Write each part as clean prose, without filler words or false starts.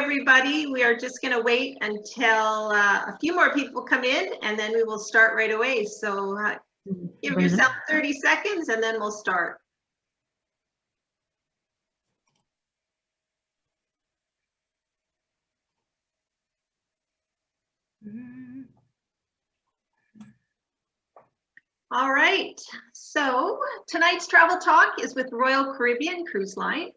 everybody. We are just going to wait until a few more people come in, and then we will start right away. So give yourself 30 seconds, and then we'll start. All right, so tonight's travel talk is with Royal Caribbean Cruise Line.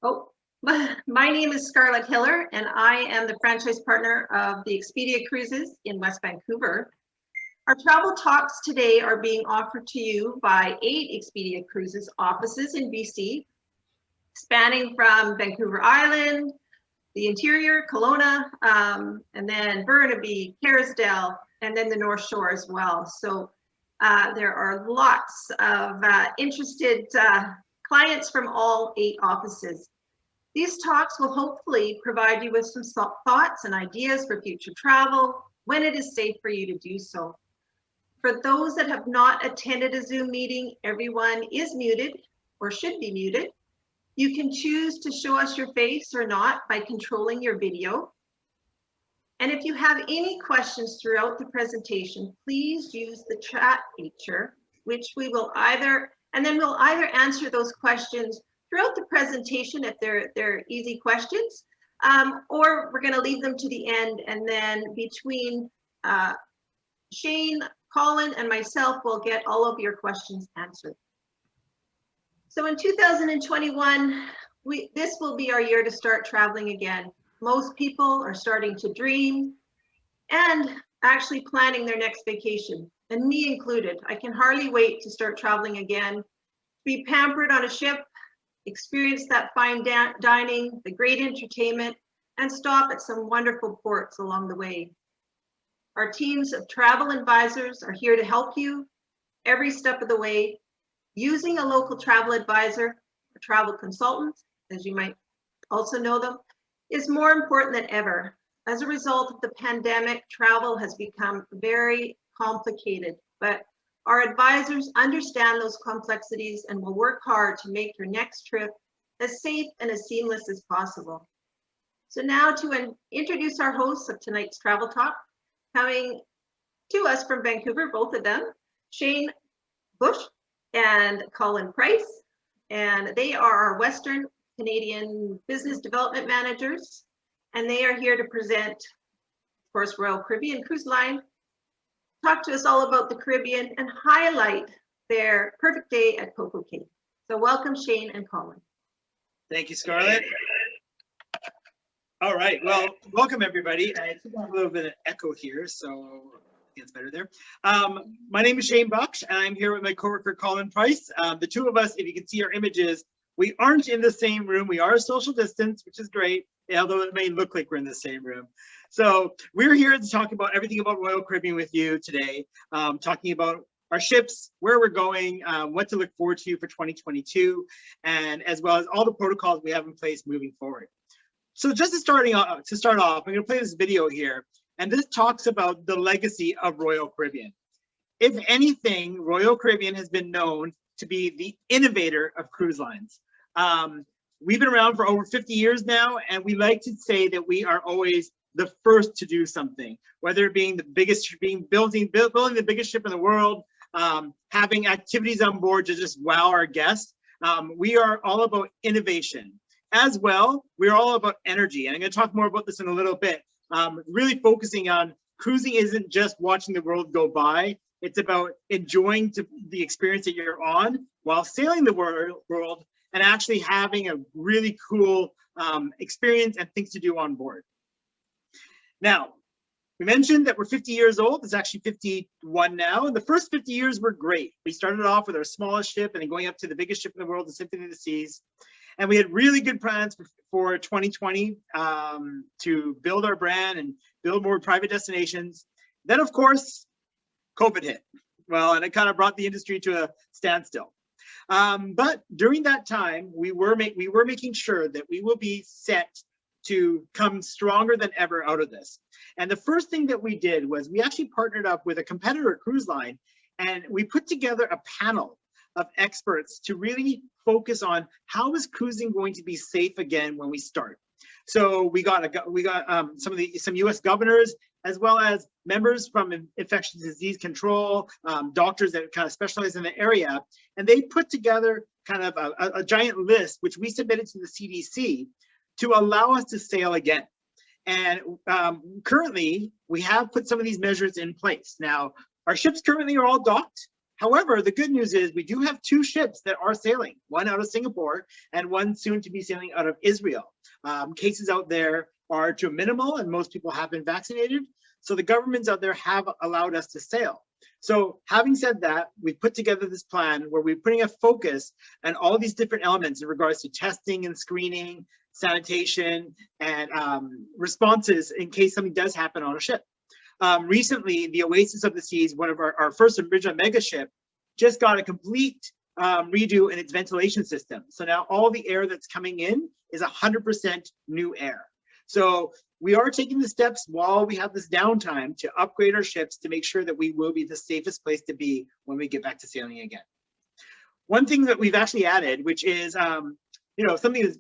Oh, my name is Scarlett Hiller, and I am the franchise partner of the Expedia Cruises in West Vancouver. Our travel talks today are being offered to you by 8 Expedia Cruises offices in BC, spanning from Vancouver Island, the interior, Kelowna, and then Burnaby, Kerrisdale, and then the North Shore as well. So there are lots of interested clients from all 8 offices. These talks will hopefully provide you with some thoughts and ideas for future travel when it is safe for you to do so. For those that have not attended a Zoom meeting, everyone is muted or should be muted. You can choose to show us your face or not by controlling your video. And if you have any questions throughout the presentation, please use the chat feature, which we will either answer those questions throughout the presentation if they're easy questions, or we're going to leave them to the end, and then between Shane, Colin, and myself, we'll get all of your questions answered. So in 2021, this will be our year to start traveling again. Most people are starting to dream and actually planning their next vacation, and me included. I can hardly wait to start traveling again, be pampered on a ship, experience that fine dining, the great entertainment, and stop at some wonderful ports along the way. Our teams of travel advisors are here to help you every step of the way. Using a local travel advisor or travel consultant, as you might also know them, is more important than ever. As a result of the pandemic, travel has become very complicated, but our advisors understand those complexities and will work hard to make your next trip as safe and as seamless as possible. So now to introduce our hosts of tonight's Travel Talk, coming to us from Vancouver, both of them, Shane Bush and Colin Price, and they are our Western Canadian Business Development Managers, and they are here to present, of course, Royal Caribbean Cruise Line, talk to us all about the Caribbean, and highlight their perfect day at Coco Cay. So welcome, Shane and Colin. Thank you, Scarlett. All right, well, welcome everybody. I think I have a little bit of echo here, so it's better there. My name is Shane Bush, and I'm here with my coworker Colin Price. The two of us, if you can see our images, we aren't in the same room. We are social distance, which is great, although it may look like we're in the same room. So we're here to talk about everything about Royal Caribbean with you today, talking about our ships, where we're going, what to look forward to for 2022, and as well as all the protocols we have in place moving forward. So just to start off, I'm going to play this video here, and this talks about the legacy of Royal Caribbean. If anything, Royal Caribbean has been known to be the innovator of cruise lines. We've been around for over 50 years now, and we like to say that we are always the first to do something, whether it being the biggest, building the biggest ship in the world, having activities on board to just wow our guests. We are all about innovation. As well, we're all about energy, and I'm going to talk more about this in a little bit. Really focusing on cruising isn't just watching the world go by. It's about enjoying the experience that you're on while sailing the world and actually having a really cool experience and things to do on board. Now, we mentioned that we're 50 years old. It's actually 51 now. And the first 50 years were great. We started off with our smallest ship and then going up to the biggest ship in the world, the Symphony of the Seas. And we had really good plans for 2020 to build our brand and build more private destinations. Then, of course, COVID hit. Well, and it kind of brought the industry to a standstill. But during that time, we were making sure that we will be set to come stronger than ever out of this. And the first thing that we did was we actually partnered up with a competitor cruise line, and we put together a panel of experts to really focus on how is cruising going to be safe again when we start. So we got some U.S. governors, as well as members from infectious disease control, doctors that kind of specialize in the area, and they put together kind of a giant list, which we submitted to the CDC to allow us to sail again. And currently, we have put some of these measures in place. Now, our ships currently are all docked. However, the good news is we do have 2 ships that are sailing, one out of Singapore and one soon to be sailing out of Israel. Cases out there are to minimal and most people have been vaccinated. So the governments out there have allowed us to sail. So having said that, we've put together this plan where we're putting a focus on all these different elements in regards to testing and screening, sanitation, and responses in case something does happen on a ship. Recently, the Oasis of the Seas, one of our first original mega ship, just got a complete redo in its ventilation system. So now all the air that's coming in is 100% new air. So we are taking the steps while we have this downtime to upgrade our ships to make sure that we will be the safest place to be when we get back to sailing again. One thing that we've actually added, which is something that's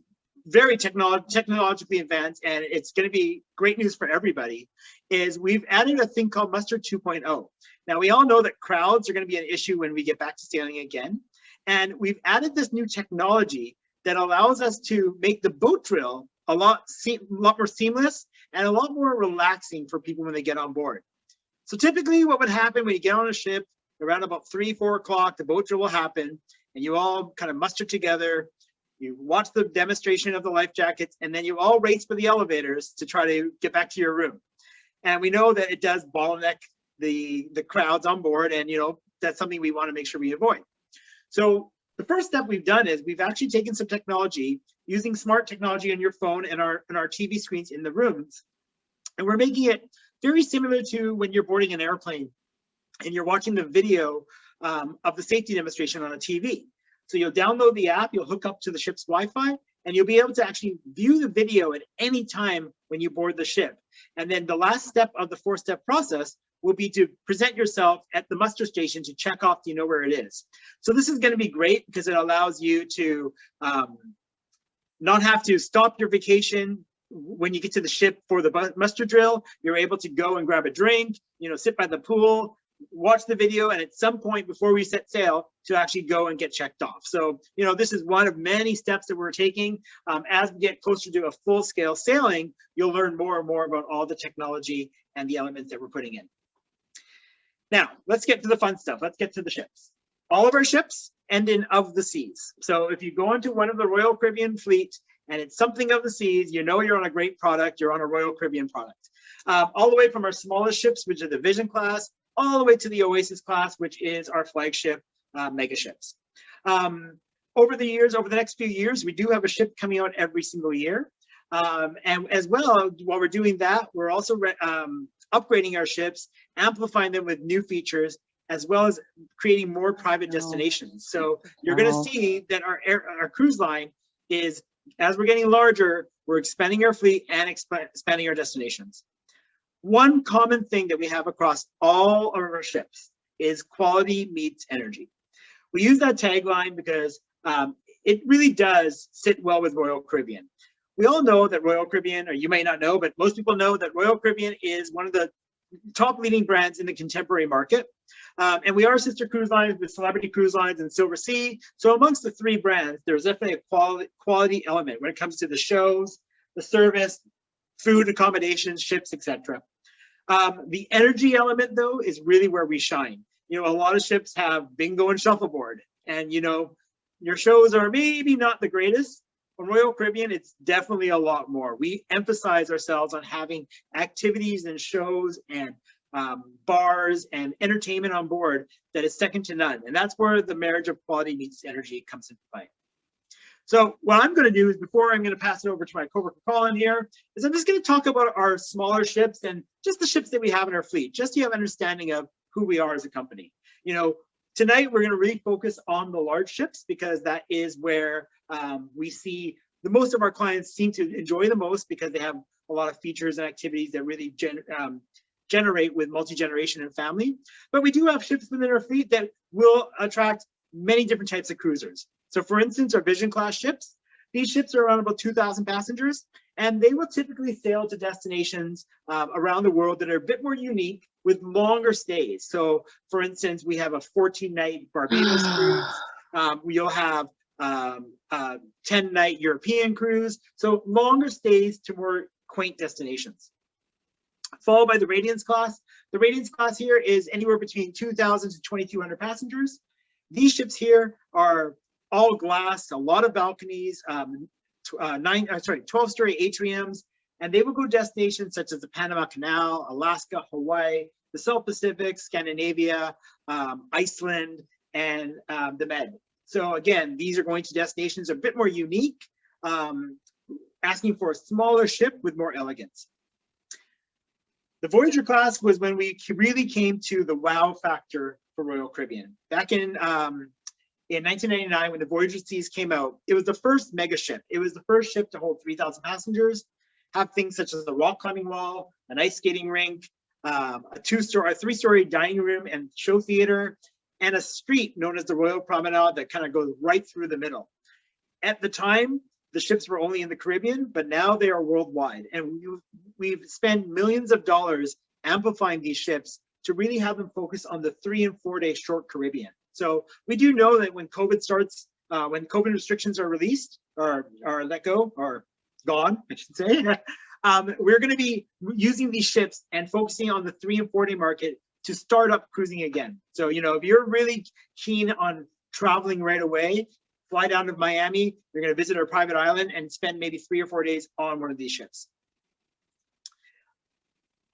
very technologically advanced, and it's going to be great news for everybody, is we've added a thing called Muster 2.0. Now, we all know that crowds are going to be an issue when we get back to sailing again. And we've added this new technology that allows us to make the boat drill a lot more seamless and a lot more relaxing for people when they get on board. So typically what would happen when you get on a ship, around about 3-4 o'clock, the boat drill will happen, and you all kind of muster together. You watch the demonstration of the life jackets, and then you all race for the elevators to try to get back to your room. And we know that it does bottleneck the crowds on board, and that's something we want to make sure we avoid. So the first step we've done is we've actually taken some technology, using smart technology on your phone and our TV screens in the rooms, and we're making it very similar to when you're boarding an airplane and you're watching the video of the safety demonstration on a TV. So you'll download the app, you'll hook up to the ship's Wi-Fi, and you'll be able to actually view the video at any time when you board the ship. And then the last step of the 4-step process will be to present yourself at the muster station to check off, do you know where it is? So this is going to be great because it allows you to not have to stop your vacation when you get to the ship for the muster drill. You're able to go and grab a drink, sit by the pool, watch the video, and at some point before we set sail to actually go and get checked off. So, this is one of many steps that we're taking. As we get closer to a full-scale sailing, you'll learn more and more about all the technology and the elements that we're putting in. Now, let's get to the fun stuff. Let's get to the ships. All of our ships end in of the seas. So if you go into one of the Royal Caribbean fleet and it's something of the seas, you're on a great product, you're on a Royal Caribbean product. All the way from our smallest ships, which are the Vision class, all the way to the Oasis class, which is our flagship mega ships. Over the next few years, we do have a ship coming out every single year. And as well, while we're doing that, we're also upgrading our ships, amplifying them with new features, as well as creating more private destinations. So you're going to see that our cruise line is, as we're getting larger, we're expanding our fleet and expanding our destinations. One common thing that we have across all of our ships is quality meets energy. We use that tagline because it really does sit well with Royal Caribbean. We all know that Royal Caribbean, or you may not know, but most people know that Royal Caribbean is one of the top leading brands in the contemporary market. And we are sister cruise lines with Celebrity Cruise Lines and Silver Sea. So amongst the 3 brands, there's definitely a quality element when it comes to the shows, the service, food, accommodations, ships, etc. The energy element, though, is really where we shine. A lot of ships have bingo and shuffleboard, and your shows are maybe not the greatest. On Royal Caribbean, it's definitely a lot more. We emphasize ourselves on having activities and shows and bars and entertainment on board that is second to none. And that's where the marriage of quality meets energy comes into play. So what I'm going to do is, before I'm going to pass it over to my coworker Colin here, is I'm just going to talk about our smaller ships and just the ships that we have in our fleet, just so you have an understanding of who we are as a company. Tonight we're going to really focus on the large ships because that is where we see the most of our clients seem to enjoy the most, because they have a lot of features and activities that really generate with multi-generation and family. But we do have ships within our fleet that will attract many different types of cruisers. So for instance, our Vision class ships, These ships are around about 2,000 passengers, and they will typically sail to destinations around the world that are a bit more unique with longer stays. So, for instance, we have a 14-night Barbados cruise. You'll have 10-night European cruise. So longer stays to more quaint destinations. Followed by the Radiance class. The Radiance class here is anywhere between 2,000 to 2,200 passengers. These ships here are all glass, a lot of balconies, 12-story atriums, and they will go destinations such as the Panama Canal, Alaska, Hawaii, the South Pacific, Scandinavia, Iceland, and the Med. So again, these are going to destinations a bit more unique, asking for a smaller ship with more elegance. The Voyager class was when we really came to the wow factor for Royal Caribbean. Back in 1999, when the Voyager Seas came out, it was the first mega ship. It was the first ship to hold 3,000 passengers, have things such as a rock climbing wall, an ice skating rink, a three-story dining room and show theater, and a street known as the Royal Promenade that kind of goes right through the middle. At the time, the ships were only in the Caribbean, but now they are worldwide. And we've spent millions of dollars amplifying these ships to really have them focus on the 3- and 4-day short Caribbean. So we do know that when COVID starts, when COVID restrictions are released or let go or gone, I should say, we're going to be using these ships and focusing on the 3- and 4-day market to start up cruising again. So, you know, if you're really keen on traveling right away, fly down to Miami, you're going to visit our private island and spend maybe 3 or 4 days on one of these ships.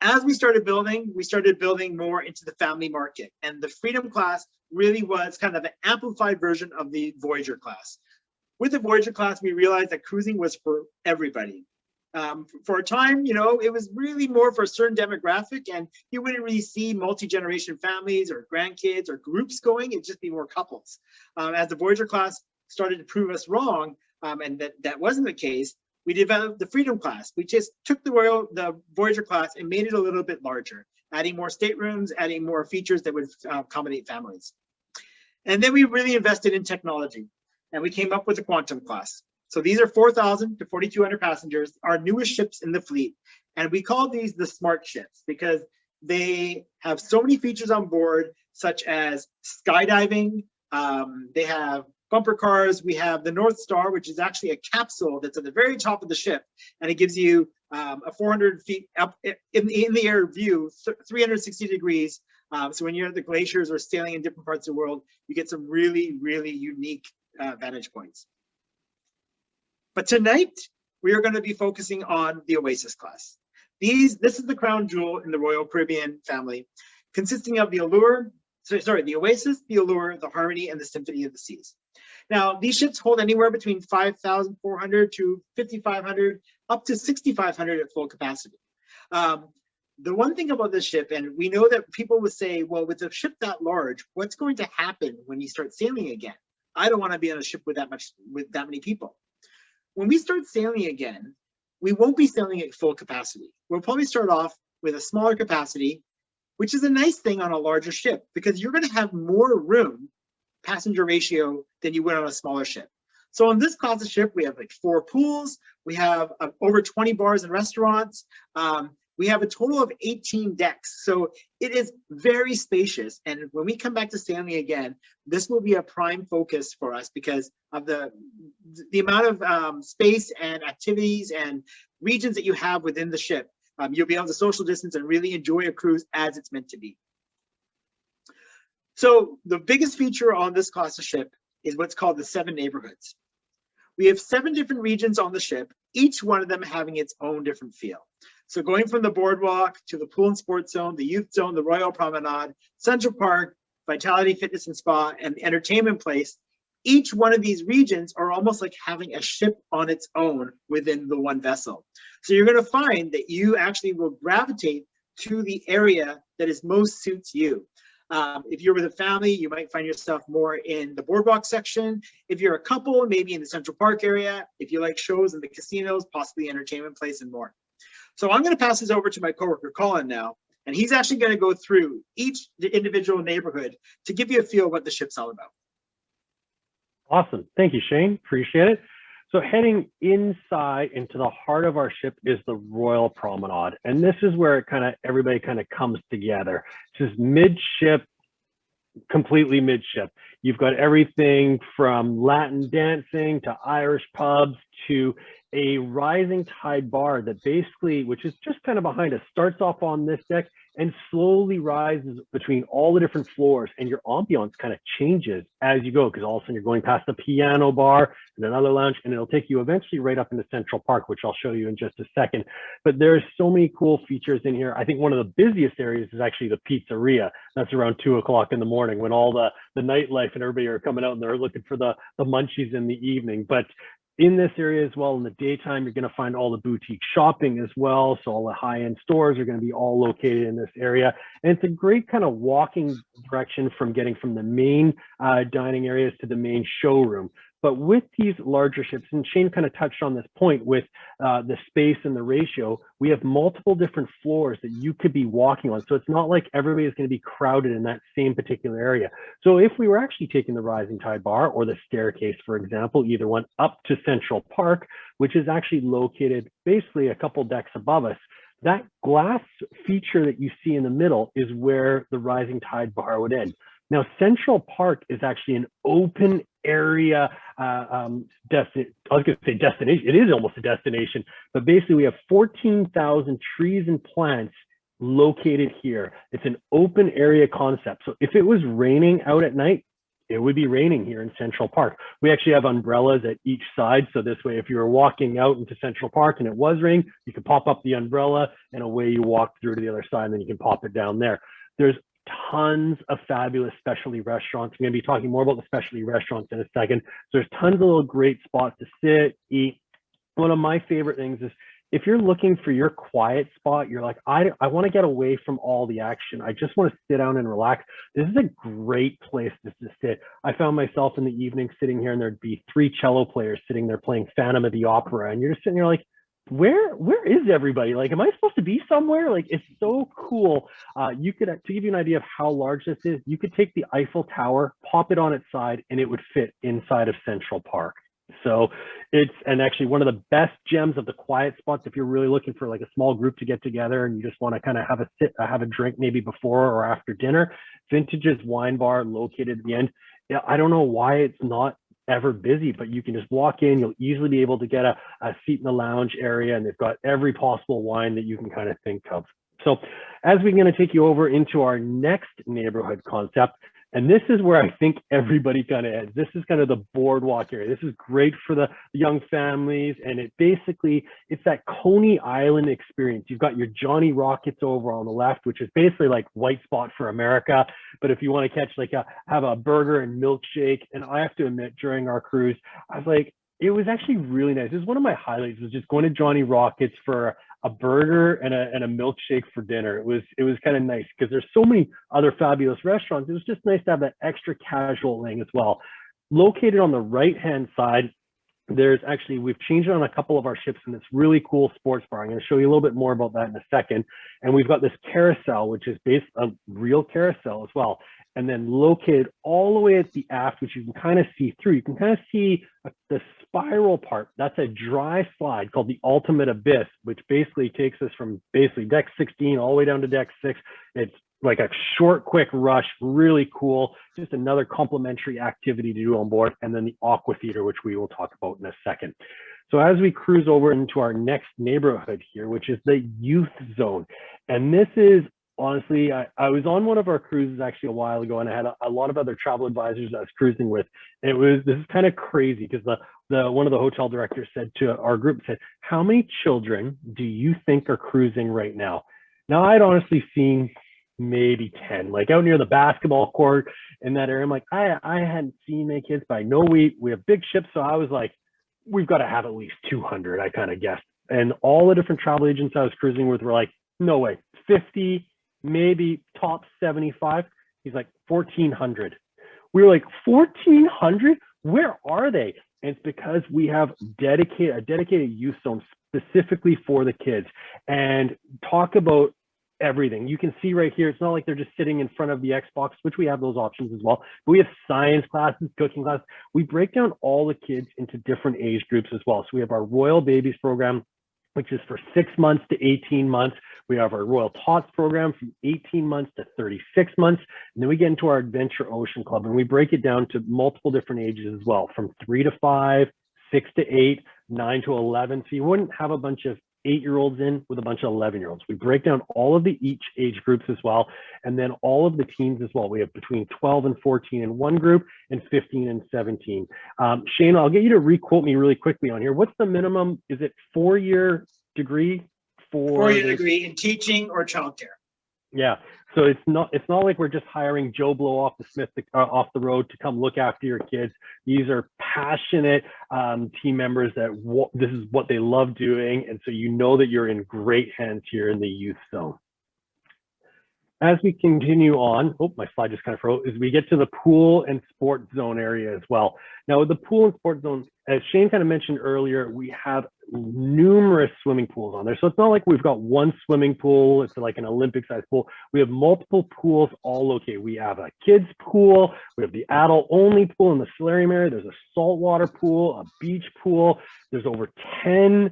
As we started building more into the family market, and the Freedom class really was kind of an amplified version of the Voyager class. With the Voyager class, we realized that cruising was for everybody. For a time, you know, it was really more for a certain demographic, and you wouldn't really see multi-generation families or grandkids or groups going. It'd just be more couples. As the Voyager class started to prove us wrong, and that wasn't the case, we developed the Freedom class. We just took the Voyager class and made it a little bit larger, adding more staterooms, adding more features that would accommodate families. And then we really invested in technology, and we came up with the Quantum class. So these are 4,000 to 4,200 passengers, our newest ships in the fleet. And we call these the smart ships because they have so many features on board, such as skydiving. They have bumper cars. We have the North Star, which is actually a capsule that's at the very top of the ship. And it gives you a 400 feet up in the air view, 360 degrees. So when you're at the glaciers or sailing in different parts of the world, you get some really, really unique vantage points. But tonight, we are going to be focusing on the Oasis class. This is the crown jewel in the Royal Caribbean family, consisting of the Oasis, the Allure, the Harmony, and the Symphony of the Seas. Now, these ships hold anywhere between 5,400 to 5,500, up to 6,500 at full capacity. The one thing about this ship, and we know that people would say, well, with a ship that large, what's going to happen when you start sailing again? I don't want to be on a ship with that many people. When we start sailing again, we won't be sailing at full capacity. We'll probably start off with a smaller capacity, which is a nice thing on a larger ship because you're going to have more room, passenger ratio, than you would on a smaller ship. So on this class of ship, we have like 4 pools. We have over 20 bars and restaurants. We have a total of 18 decks. So it is very spacious. And when we come back to sailing again, this will be a prime focus for us because of the amount of space and activities and regions that you have within the ship. You'll be able to social distance and really enjoy a cruise as it's meant to be. So the biggest feature on this class of ship is what's called the 7 neighborhoods. We have 7 different regions on the ship, each one of them having its own different feel. So going from the boardwalk to the pool and sports zone, the youth zone, the Royal Promenade, Central Park, Vitality Fitness and Spa, and the entertainment place, each one of these regions are almost like having a ship on its own within the one vessel. So you're going to find that you actually will gravitate to the area that is most suits you. If you're with a family, you might find yourself more in the boardwalk section. If you're a couple, maybe in the Central Park area. If you like shows in the casinos, possibly entertainment place and more. So I'm going to pass this over to my coworker, Colin, now, and he's actually going to go through each individual neighborhood to give you a feel of what the ship's all about. Awesome. Thank you, Shane. Appreciate it. So heading inside into the heart of our ship is the Royal Promenade. And this is where everybody kind of comes together. This is midship, completely midship. You've got everything from Latin dancing to Irish pubs to a rising tide bar that basically, which is just kind of behind us, starts off on this deck and slowly rises between all the different floors, and your ambiance kind of changes as you go, because all of a sudden you're going past the piano bar and another lounge, and it'll take you eventually right up into Central Park, which I'll show you in just a second. But there's so many cool features in here. I think one of the busiest areas is actually the pizzeria. That's around 2 o'clock in the morning when all the nightlife and everybody are coming out and they're looking for the munchies in the evening. But in this area as well, in the daytime, you're going to find all the boutique shopping as well. So all the high-end stores are going to be all located in this area. And it's a great kind of walking direction from getting from the main dining areas to the main showroom. But with these larger ships, and Shane kind of touched on this point with the space and the ratio, we have multiple different floors that you could be walking on. So it's not like everybody is going to be crowded in that same particular area. So if we were actually taking the Rising Tide Bar or the staircase, for example, either one up to Central Park, which is actually located basically a couple decks above us, that glass feature that you see in the middle is where the Rising Tide Bar would end. Now, Central Park is actually an open area I was going to say destination. It is almost a destination, but basically we have 14,000 trees and plants located here. It's an open area concept. So if it was raining out at night, it would be raining here in Central Park. We actually have umbrellas at each side. So this way, if you were walking out into Central Park and it was raining, you could pop up the umbrella and away you walk through to the other side, and then you can pop it down there. There's tons of fabulous specialty restaurants. I'm going to be talking more about the specialty restaurants in a second. So there's tons of little great spots to sit, eat. One of my favorite things is if you're looking for your quiet spot, you're like, I want to get away from all the action. I just want to sit down and relax. This is a great place to sit. I found myself in the evening sitting here, and there'd be 3 cello players sitting there playing Phantom of the Opera. And you're just sitting there like, where is everybody? Like, am I supposed to be somewhere? Like, it's so cool. You could, to give you an idea of how large this is, you could take the Eiffel Tower, pop it on its side, and it would fit inside of Central Park. So it's, and actually one of the best gems of the quiet spots, if you're really looking for like a small group to get together and you just want to kind of have a drink maybe before or after dinner, Vintage's Wine Bar located at the end. Yeah, I don't know why it's not ever busy, but you can just walk in, you'll easily be able to get a seat in the lounge area, and they've got every possible wine that you can kind of think of. So as we're going to take you over into our next neighborhood concept, and this is where I think everybody kind of is. This is kind of the boardwalk area. This is great for the young families, and it's that Coney Island experience. You've got your Johnny Rockets over on the left, which is basically like White Spot for America. But if you want to catch have a burger and milkshake, and I have to admit, during our cruise, I was like, it was actually really nice. It was one of my highlights, was just going to Johnny Rockets for a burger and a milkshake for dinner. It was kind of nice because there's so many other fabulous restaurants. It was just nice to have that extra casual thing as well. Located on the right-hand side, there's actually, we've changed it on a couple of our ships in this really cool sports bar. I'm going to show you a little bit more about that in a second. And we've got this carousel, which is based on real carousel as well. And then located all the way at the aft, which you can kind of see through. You can kind of see the spiral part. That's a dry slide called the Ultimate Abyss, which basically takes us from basically deck 16 all the way down to deck 6. It's like a short, quick rush, really cool. Just another complimentary activity to do on board. And then the Aqua Theater, which we will talk about in a second. So as we cruise over into our next neighborhood here, which is the Youth Zone. And this is, honestly, I was on one of our cruises actually a while ago, and I had a lot of other travel advisors I was cruising with. And this is kind of crazy because one of the hotel directors said to our group, how many children do you think are cruising right now? Now, I'd honestly seen maybe 10, like out near the basketball court in that area. I'm like, I hadn't seen my kids, but I know we have big ships. So I was like, we've got to have at least 200, I kind of guessed. And all the different travel agents I was cruising with were like, no way, 50, maybe top 75. He's like 1,400. We were like, 1,400? Where are they? And it's because we have a dedicated youth zone specifically for the kids. And talk about everything. You can see right here, it's not like they're just sitting in front of the Xbox, which we have those options as well. But we have science classes, cooking classes. We break down all the kids into different age groups as well. So we have our Royal Babies program, which is for 6 months to 18 months. We have our Royal Tots program from 18 months to 36 months. And then we get into our Adventure Ocean Club, and we break it down to multiple different ages as well, from 3 to 5, 6 to 8, 9 to 11. So you wouldn't have a bunch of 8-year-olds in with a bunch of 11-year-olds. We break down all of each age groups as well, and then all of the teens as well. We have between 12 and 14 in one group and 15 and 17. Shane, I'll get you to re-quote me really quickly on here. What's the minimum? Is it 4-year degree for 4-year degree in teaching or childcare? Yeah. So it's not like we're just hiring Joe Blow off the road to come look after your kids. These are passionate team members that this is what they love doing, and so you know that you're in great hands here in the youth zone. As we continue on, oh, my slide just kind of froze, as we get to the pool and sports zone area as well. Now with the pool and sports zone, as Shane kind of mentioned earlier, we have numerous swimming pools on there. So it's not like we've got one swimming pool, it's like an Olympic sized pool. We have multiple pools all located. We have a kids pool, we have the adult only pool in the solarium area, there's a saltwater pool, a beach pool, there's over 10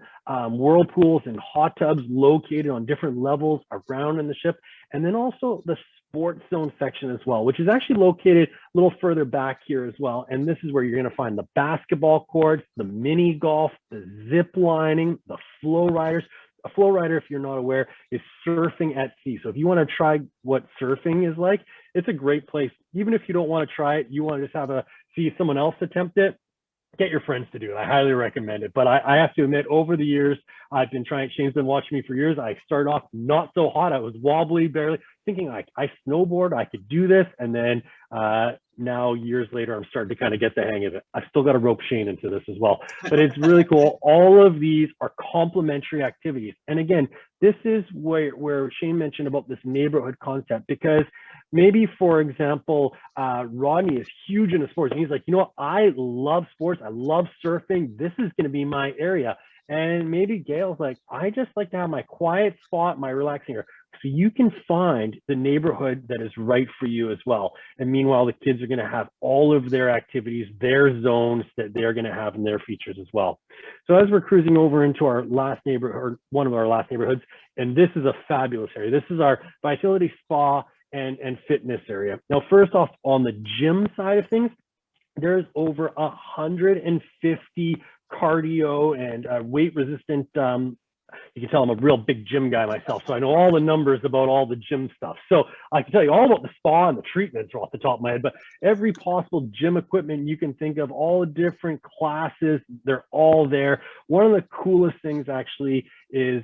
whirlpools and hot tubs located on different levels around in the ship. And then also the sports zone section as well, which is actually located a little further back here as well. And this is where you're going to find the basketball courts, the mini golf, the zip lining, the flow riders. A flow rider, if you're not aware, is surfing at sea. So if you want to try what surfing is like, it's a great place. Even if you don't want to try it, you want to just see someone else attempt it, get your friends to do it. I highly recommend it. But I have to admit, over the years, I've been trying, Shane's been watching me for years. I started off not so hot. I was wobbly, barely thinking I snowboard, I could do this. And then now years later, I'm starting to kind of get the hang of it. I've still got to rope Shane into this as well, but it's really cool. All of these are complementary activities. And again, this is where Shane mentioned about this neighborhood concept, because maybe, for example, Rodney is huge into sports and he's like, you know what, I love sports, I love surfing, this is going to be my area. And maybe Gail's like, I just like to have my quiet spot, my relaxing area. So you can find the neighborhood that is right for you as well. And meanwhile, the kids are going to have all of their activities, their zones that they're going to have in their features as well. So as we're cruising over into our last neighborhood, or one of our last neighborhoods, and this is a fabulous area. This is our Vitality Spa and fitness area. Now, first off, on the gym side of things, there's over 150 cardio and weight resistant. You can tell I'm a real big gym guy myself, so I know all the numbers about all the gym stuff. So I can tell you all about the spa and the treatments off the top of my head, but every possible gym equipment you can think of, all the different classes, they're all there. One of the coolest things actually is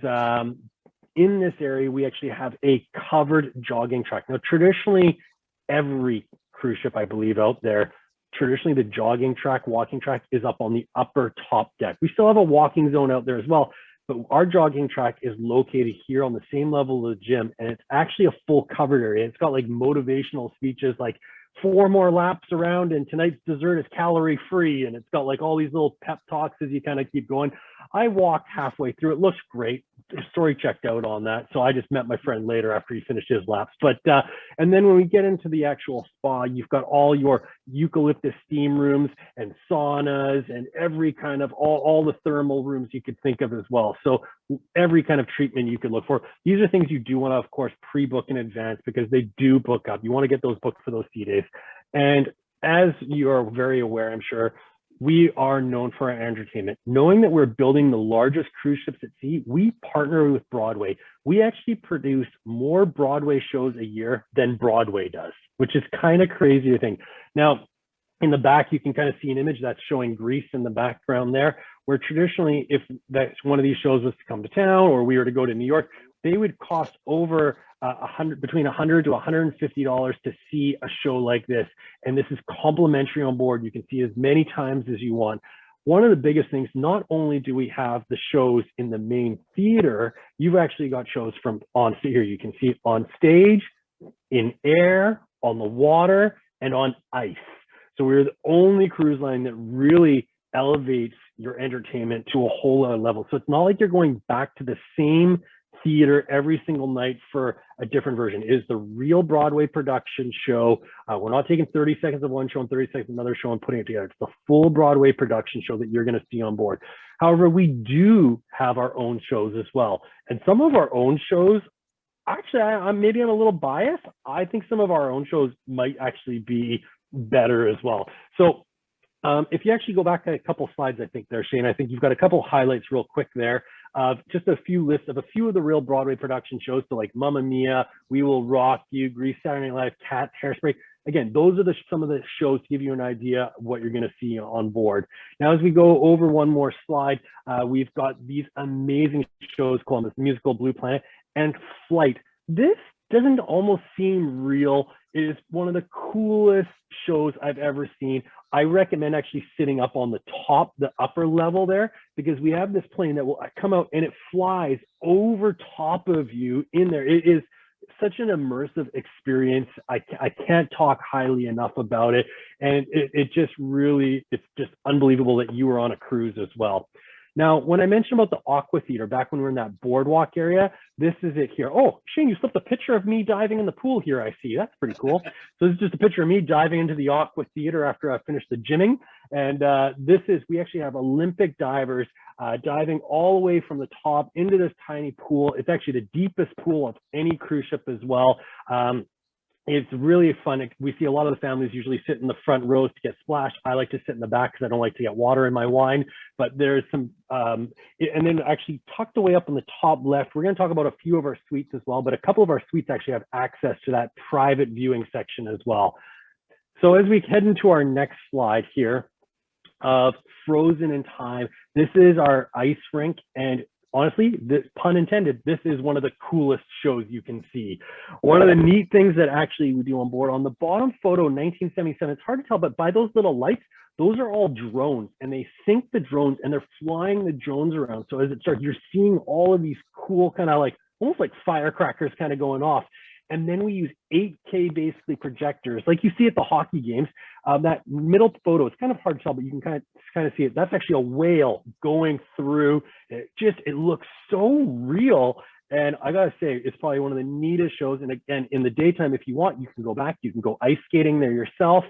in this area, we actually have a covered jogging track. Now, traditionally, every cruise ship, I believe, out there, traditionally the jogging track, walking track is up on the upper top deck. We still have a walking zone out there as well, but our jogging track is located here on the same level of the gym, and it's actually a full covered area. It's got like motivational speeches like 4 more laps around and tonight's dessert is calorie free, and it's got like all these little pep talks as you kind of keep going. I walked halfway through. It looks great. The story checked out on that, so I just met my friend later after he finished his laps. But and then when we get into the actual spa, you've got all your eucalyptus steam rooms and saunas and every kind of all the thermal rooms you could think of as well. So every kind of treatment you could look for. These are things you do want to, of course, pre-book in advance, because they do book up. You want to get those booked for those sea days. And as you are very aware, I'm sure, we are known for our entertainment. Knowing that we're building the largest cruise ships at sea, we partner with Broadway. We actually produce more Broadway shows a year than Broadway does, which is kind of crazy to think. Now, in the back, you can kind of see an image that's showing Greece in the background there, where traditionally, if that's one of these shows was to come to town, or we were to go to New York, they would cost over between $100 to $150 to see a show like this. And this is complimentary on board. You can see as many times as you want. One of the biggest things, not only do we have the shows in the main theater, you've actually got shows from on here. You can see it on stage, in air, on the water, and on ice. So we're the only cruise line that really elevates your entertainment to a whole other level. So it's not like you're going back to the same theater every single night for a different version. It is the real Broadway production show. We're not taking 30 seconds of one show and 30 seconds of another show and putting it together. It's the full Broadway production show that you're going to see on board. However, we do have our own shows as well. And some of our own shows, actually, maybe I'm a little biased. I think some of our own shows might actually be better as well. So if you actually go back a couple slides, I think there, Shane, I think you've got a couple highlights real quick there of just a few lists of a few of the real Broadway production shows. So like Mamma Mia, We Will Rock You, Grease, Saturday Night Live, Cats, Hairspray. Again, those are some of the shows to give you an idea of what you're going to see on board. Now, as we go over one more slide, we've got these amazing shows, Columbus Musical, Blue Planet, and Flight. This doesn't almost seem real. It is one of the coolest shows I've ever seen. I recommend actually sitting up on the top, the upper level there, because we have this plane that will come out and it flies over top of you in there. It is such an immersive experience. I can't talk highly enough about it. And it just really, it's just unbelievable that you were on a cruise as well. Now, when I mentioned about the Aqua Theater, back when we were in that boardwalk area, this is it here. Oh, Shane, you slipped a picture of me diving in the pool here, I see. That's pretty cool. So this is just a picture of me diving into the Aqua Theater after I finished the gymming. And we actually have Olympic divers diving all the way from the top into this tiny pool. It's actually the deepest pool of any cruise ship as well. It's really fun. We see a lot of the families usually sit in the front rows to get splashed. I like to sit in the back because I don't like to get water in my wine. But there's some, and then actually tucked away up on the top left, we're going to talk about a few of our suites as well, but a couple of our suites actually have access to that private viewing section as well. So as we head into our next slide here of Frozen in Time, this is our ice rink. And honestly, this, pun intended, this is one of the coolest shows you can see. One of the neat things that actually we do on board, on the bottom photo, 1977, it's hard to tell, but by those little lights, those are all drones, and they sync the drones and they're flying the drones around. So as it starts, you're seeing all of these cool kind of like, almost like firecrackers kind of going off. And then we use 8K basically projectors, like you see at the hockey games. That middle photo, it's kind of hard to tell, but you can kind of see it. That's actually a whale going through. It looks so real. And I gotta say, it's probably one of the neatest shows. And again, in the daytime, if you want, you can go back, you can go ice skating there yourself.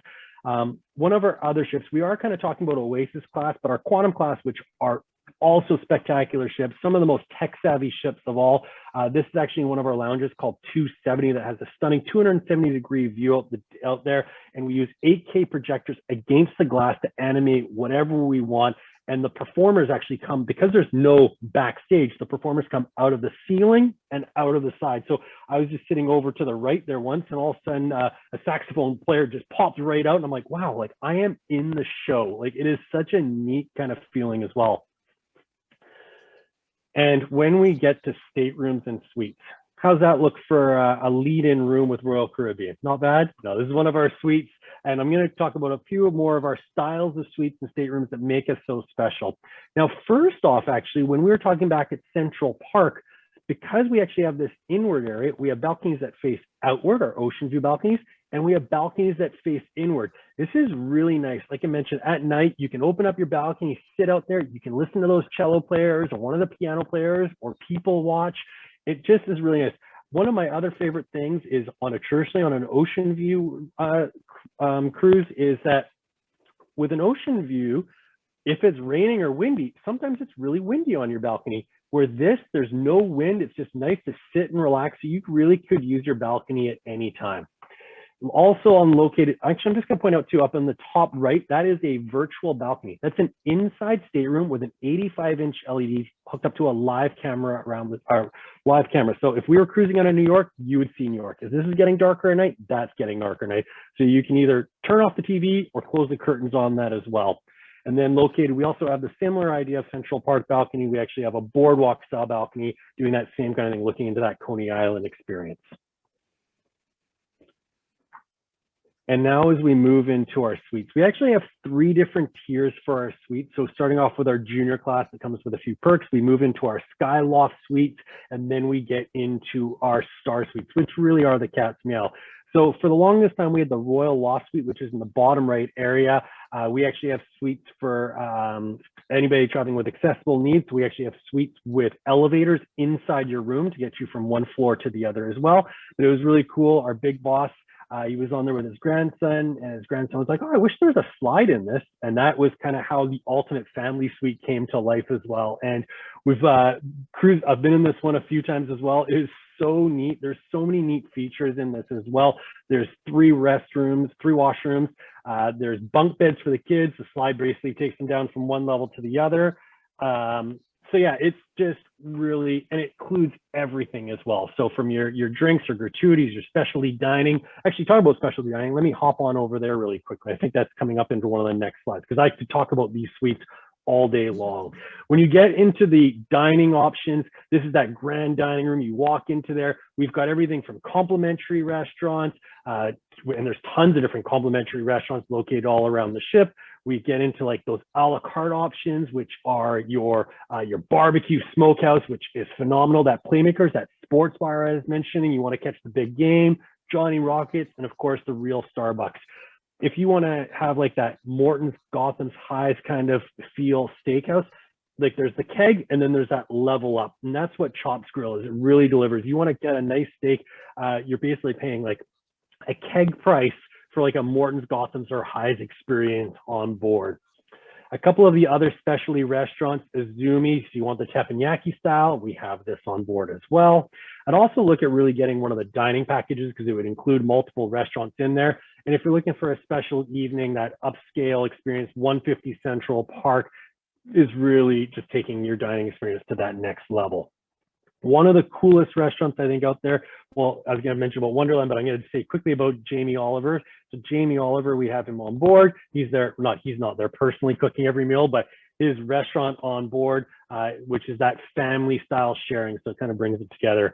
One of our other ships, we are kind of talking about Oasis class, but our Quantum class, which are also spectacular ships, some of the most tech savvy ships of all. This is actually one of our lounges called 270 that has a stunning 270-degree view out there. And we use 8K projectors against the glass to animate whatever we want. And the performers actually come, because there's no backstage, the performers come out of the ceiling and out of the side. So I was just sitting over to the right there once, and all of a sudden a saxophone player just popped right out. And I'm like, wow, like I am in the show. Like it is such a neat kind of feeling as well. And when we get to staterooms and suites, how's that look for a lead-in room with Royal Caribbean? Not bad? No, this is one of our suites. And I'm going to talk about a few more of our styles of suites and staterooms that make us so special. Now, first off, actually, when we were talking back at Central Park, because we actually have this inward area, we have balconies that face outward, our ocean view balconies, and we have balconies that face inward. This is really nice. Like I mentioned, at night, you can open up your balcony, sit out there, you can listen to those cello players or one of the piano players or people watch. It just is really nice. One of my other favorite things is traditionally on an ocean view cruise is that with an ocean view, if it's raining or windy, sometimes it's really windy on your balcony. Where there's no wind, it's just nice to sit and relax. So you really could use your balcony at any time. Also actually, I'm just going to point out too, up in the top right, that is a virtual balcony. That's an inside stateroom with an 85-inch LED hooked up to a live camera around our live camera. So if we were cruising out of New York, you would see New York. If this is getting darker at night, that's getting darker at night. So you can either turn off the TV or close the curtains on that as well. And then we also have the similar idea of Central Park balcony. We actually have a boardwalk style balcony doing that same kind of thing, looking into that Coney Island experience. And now as we move into our suites, we actually have 3 different tiers for our suites. So starting off with our junior class that comes with a few perks, we move into our Skyloft suites, and then we get into our star suites, which really are the cat's meow. So for the longest time, we had the Royal Loft Suite, which is in the bottom right area. We actually have suites for anybody traveling with accessible needs. We actually have suites with elevators inside your room to get you from one floor to the other as well. But it was really cool. Our big boss, he was on there with his grandson, and his grandson was like, "Oh, I wish there was a slide in this." And that was kind of how the ultimate family suite came to life as well. And we've cruised, I've been in this one a few times as well. It is so neat. There's so many neat features in this as well. There's 3 restrooms, 3 washrooms. There's bunk beds for the kids. The slide basically takes them down from one level to the other. So yeah, it's just really, and it includes everything as well. So from your drinks or gratuities, your specialty dining. Actually, talk about specialty dining. Let me hop on over there really quickly. I think that's coming up into one of the next slides because I could talk about these suites all day long. When you get into the dining options, this is that grand dining room. You walk into there. We've got everything from complimentary restaurants, and there's tons of different complimentary restaurants located all around the ship. We get into like those a la carte options, which are your barbecue smokehouse, which is phenomenal. That Playmakers, that sports bar I was mentioning, you want to catch the big game, Johnny Rockets, and of course the real Starbucks. If you want to have like that Morton's Gotham's Highest kind of feel steakhouse, like there's the keg and then there's that level up. And that's what Chops Grill is. It really delivers. You want to get a nice steak, you're basically paying like a keg price for like a Morton's Gotham's or Highest experience on board. A couple of the other specialty restaurants, Izumi, if you want the teppanyaki style, we have this on board as well. I'd also look at really getting one of the dining packages because it would include multiple restaurants in there. And if you're looking for a special evening, that upscale experience, 150 Central Park is really just taking your dining experience to that next level. One of the coolest restaurants I think out there, well, I was going to mention about Wonderland, but I'm going to say quickly about Jamie Oliver. So Jamie Oliver, we have him on board. He's there, he's not there personally cooking every meal, but his restaurant on board, which is that family style sharing. So it kind of brings it together.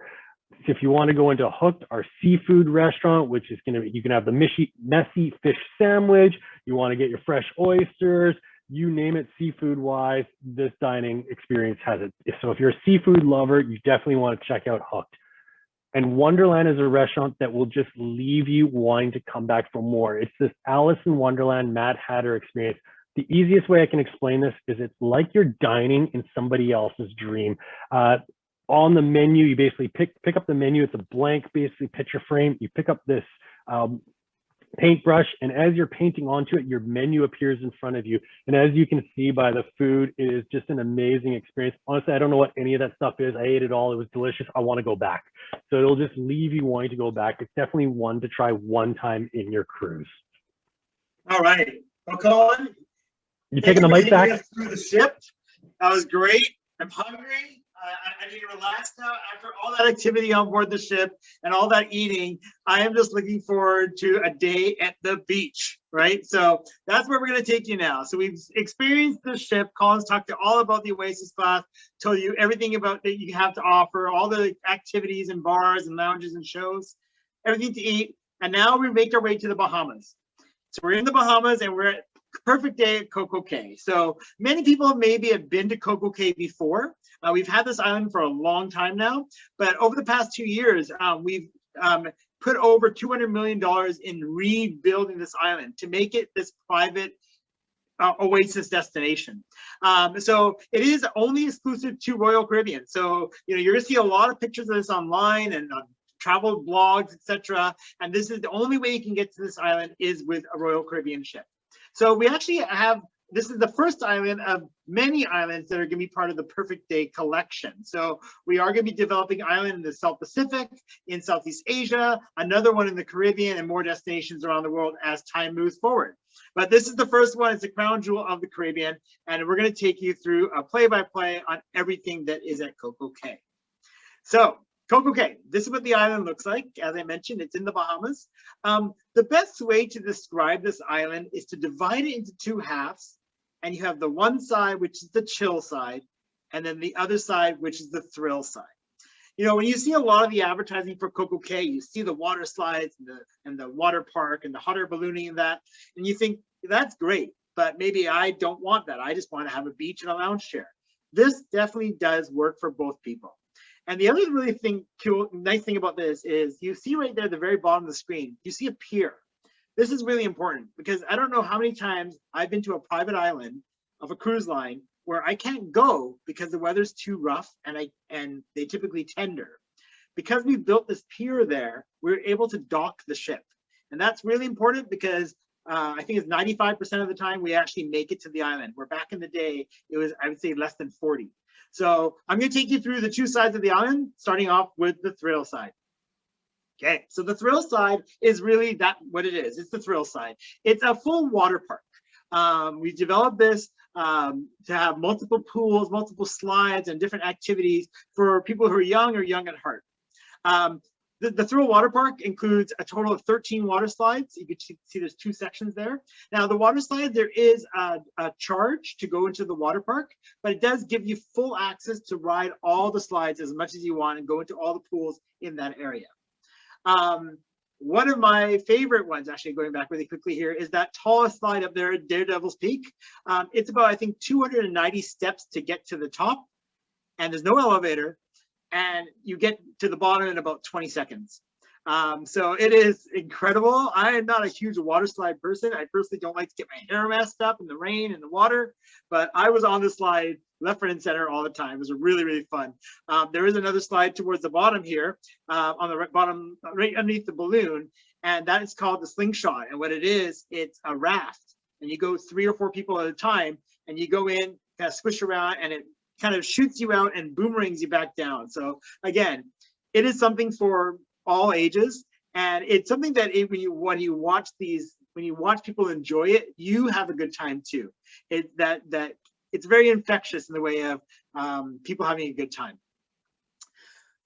If you want to go into Hooked, our seafood restaurant, which is going to, you can have the messy fish sandwich. You want to get your fresh oysters, you name it, seafood wise, this dining experience has it. So if you're a seafood lover, you definitely want to check out Hooked. And Wonderland is a restaurant that will just leave you wanting to come back for more. It's this Alice in Wonderland, Mad Hatter experience. The easiest way I can explain this is it's like you're dining in somebody else's dream. On the menu, you basically pick up the menu. It's a blank, basically picture frame. You pick up this paintbrush, and as you're painting onto it, your menu appears in front of you. And as you can see by the food, it is just an amazing experience. Honestly, I don't know what any of that stuff is. I ate it all. It was delicious. I want to go back. So it'll just leave you wanting to go back. It's definitely one to try one time in your cruise. All right. Well, Colin, you taking the mic back? Through the ship. That was great. I'm hungry. I need to relax now after all that activity on board the ship and all that eating. I am just looking forward to a day at the beach, right? So that's where we're going to take you now. So we've experienced the ship. Colin's talked to all about the Oasis class, told you everything about that you have to offer, all the activities and bars and lounges and shows, everything to eat. And now we make our way to the Bahamas. So we're in the Bahamas and we're at perfect day at Coco Cay. So many people maybe have been to Coco Cay before. We've had this island for a long time now, but over the past 2 years, we've put over $200 million in rebuilding this island to make it this private Oasis destination. So it is only exclusive to Royal Caribbean. So, you know, you're gonna see a lot of pictures of this online and travel blogs, etc. And this is the only way you can get to this island is with a Royal Caribbean ship. So we actually have, this is the first island of many islands that are going to be part of the Perfect Day collection. So we are going to be developing island in the South Pacific, in Southeast Asia, another one in the Caribbean, and more destinations around the world as time moves forward. But this is the first one. It's the crown jewel of the Caribbean, and we're going to take you through a play-by-play on everything that is at Coco Cay. So Coco Cay, this is what the island looks like. As I mentioned, it's in the Bahamas. The best way to describe this island is to divide it into 2 halves, and you have the one side, which is the chill side, and then the other side, which is the thrill side. You know, when you see a lot of the advertising for Coco Cay, you see the water slides and the water park and the hot air ballooning and that, and you think, that's great, but maybe I don't want that. I just want to have a beach and a lounge chair. This definitely does work for both people. And the other really nice thing about this is you see right there at the very bottom of the screen, you see a pier. This is really important because I don't know how many times I've been to a private island of a cruise line where I can't go because the weather's too rough and they typically tender. Because we built this pier there, we're able to dock the ship. And that's really important because I think it's 95% of the time we actually make it to the island, where back in the day, it was, I would say, less than 40. So I'm going to take you through the two sides of the island, starting off with the thrill side. Okay, so the thrill side is really what it is. It's the thrill side. It's a full water park. We developed this to have multiple pools, multiple slides, and different activities for people who are young or young at heart. The Thrill Water Park includes a total of 13 water slides. You can see there's 2 sections there. Now, the water slide, there is a charge to go into the water park, but it does give you full access to ride all the slides as much as you want and go into all the pools in that area. One of my favorite ones, actually going back really quickly here, is that tallest slide up there at Daredevil's Peak. It's about, I think, 290 steps to get to the top, and there's no elevator. And you get to the bottom in about 20 seconds. So it is incredible. I am not a huge water slide person. I personally don't like to get my hair messed up in the rain and the water, but I was on the slide left, right, and center all the time. It was really, really fun. There is another slide towards the bottom here, on the bottom, right underneath the balloon, and that is called the slingshot. And what it is, it's a raft, and you go 3 or 4 people at a time, and you go in, kind of squish around, and it kind of shoots you out and boomerangs you back down. So again, it is something for all ages, and it's something that when you watch people enjoy it, you have a good time too. It's very infectious in the way of people having a good time.